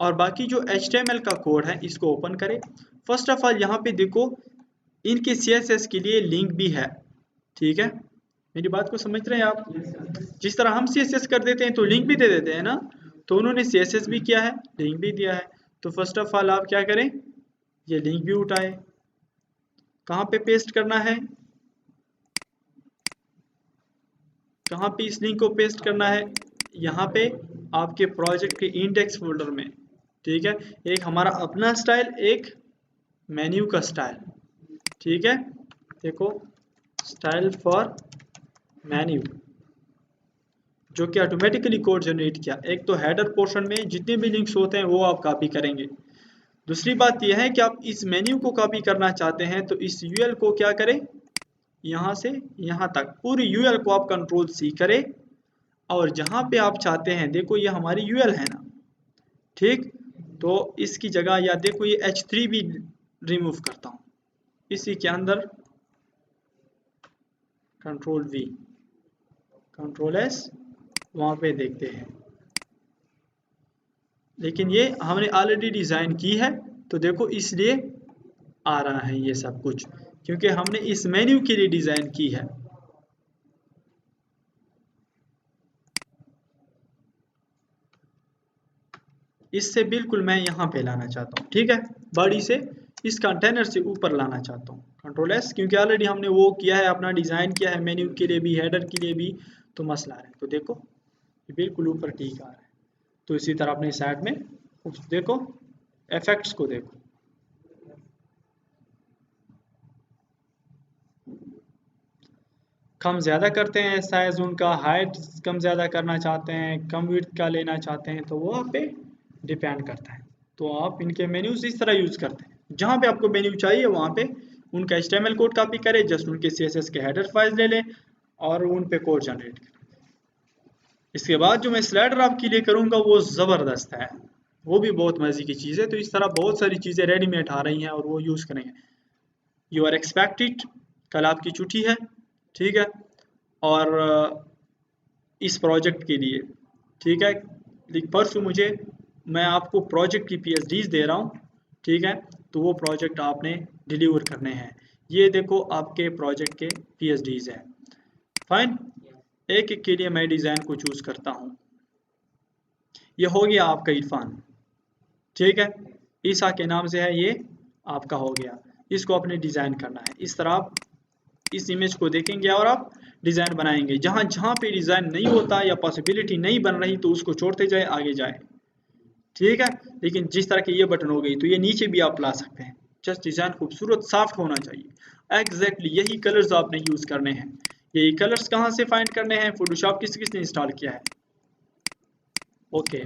और बाकी जो HTML का कोड है इसको ओपन करें। फर्स्ट ऑफ ऑल यहाँ पे देखो इनके CSS के लिए लिंक भी है। ठीक है, मेरी बात को समझ रहे हैं आप? जिस तरह हम CSS कर देते हैं तो लिंक भी दे देते हैं ना, तो उन्होंने CSS भी किया है, लिंक भी दिया है। तो फर्स्ट ऑफ ऑल आप क्या करें, ये लिंक भी उठाए, कहाँ पे पेस्ट करना है, कहाँ पे इस लिंक को पेस्ट करना है, यहाँ पे आपके प्रोजेक्ट के इंडेक्स फोल्डर में। ठीक है, एक हमारा अपना स्टाइल, एक मेन्यू का स्टाइल। ठीक है, देखो स्टाइल फॉर मेन्यू जो कि ऑटोमेटिकली कोड जनरेट किया। एक तो हेडर पोर्शन में जितने भी लिंक्स होते हैं वो आप कॉपी करेंगे। दूसरी बात यह है कि आप इस मेन्यू को कॉपी करना चाहते हैं तो इस यूएल को क्या करें, यहाँ से यहाँ तक पूरी यूएल को आप Ctrl+C करें, और जहाँ पे आप चाहते हैं, देखो ये हमारी यूएल है ना, ठीक, तो इसकी जगह या देखो ये H3 भी रिमूव करता हूँ, इसी के अंदर Ctrl+V Ctrl+S वहाँ पे देखते हैं। लेकिन ये हमने ऑलरेडी डिज़ाइन की है तो देखो इसलिए आ रहा है ये सब कुछ, क्योंकि हमने इस मेन्यू के लिए डिज़ाइन की है। इससे बिल्कुल मैं यहाँ पे लाना चाहता हूँ। ठीक है, बॉडी से इस कंटेनर से ऊपर लाना चाहता हूँ, Ctrl+S, क्योंकि ऑलरेडी हमने वो किया है, अपना डिज़ाइन किया है मेन्यू के लिए भी, हेडर के लिए भी, तो मसला है। तो देखो ये बिल्कुल ऊपर ठीक आ रहा है। तो इसी तरह अपने साइड में देखो इफेक्ट्स को देखो, कम ज़्यादा करते हैं साइज़ उनका, हाइट कम ज़्यादा करना चाहते हैं, कम विड्थ का लेना चाहते हैं, तो वो आप पे डिपेंड करता है। तो आप इनके मेन्यूज इस तरह यूज़ करते हैं, जहाँ पे आपको मेन्यू चाहिए वहाँ पे उनका HTML कोड कॉपी करें, जस्ट उनके CSS के हेडर फाइल्स ले लें और उन पे कोड जनरेट करें। इसके बाद जो मैं स्लाइडर आपके लिए करूँगा वो ज़बरदस्त है, वो भी बहुत मज़े की चीज़ है। तो इस तरह बहुत सारी चीज़ें रेडीमेड आ रही हैं और वो यूज़ करेंगे। यू आर एक्सपेक्टेड, कल आपकी छुट्टी है, ठीक है, और इस प्रोजेक्ट के लिए, ठीक है, परसों मैं आपको प्रोजेक्ट की PhDs दे रहा हूँ। ठीक है, तो वो प्रोजेक्ट आपने डिलीवर करने हैं। ये देखो आपके प्रोजेक्ट के PhDs हैं। फाइन, एक एक के लिए मैं डिज़ाइन को चूज़ करता हूँ। ये हो गया आपका इरफान, ठीक है, ईसा के नाम से है, ये आपका हो गया। इसको आपने डिज़ाइन करना है। इस तरह आप इस इमेज को देखेंगे और आप डिज़ाइन बनाएंगे। जहाँ जहाँ पे डिज़ाइन नहीं होता या पॉसिबिलिटी नहीं बन रही तो उसको छोड़ते जाए, आगे जाए। ठीक है, लेकिन जिस तरह के ये बटन हो गई तो ये नीचे भी आप ला सकते हैं। जस्ट डिज़ाइन खूबसूरत सॉफ्ट होना चाहिए। एग्जैक्टली यही कलर्स आपने यूज़ करने हैं। ये कलर्स कहाँ से फाइंड करने हैं, फोटोशॉप किस किसने इंस्टॉल किया है। Okay,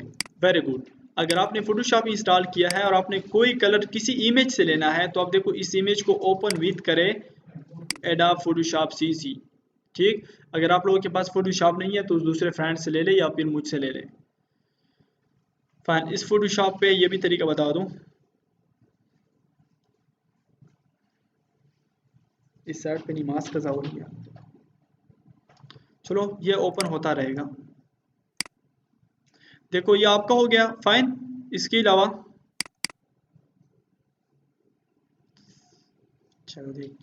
very good. अगर आपने फोटोशॉप इंस्टॉल किया है और आपने कोई कलर किसी इमेज से लेना है तो आप देखो इस इमेज को ओपन विथ करें एडोब फोटोशॉप सीसी। ठीक, अगर आप लोगों के पास फोटोशॉप नहीं है तो दूसरे फ्रेंड से ले ले या फिर मुझसे ले ले। फाइन, इस फोटोशॉप पे ये भी तरीका बता दूं, इस साइड पे नहीं, मास्क कज़ा हो गया। चलो ये ओपन होता रहेगा। देखो ये आपका हो गया फाइन। इसके अलावा चलो देख,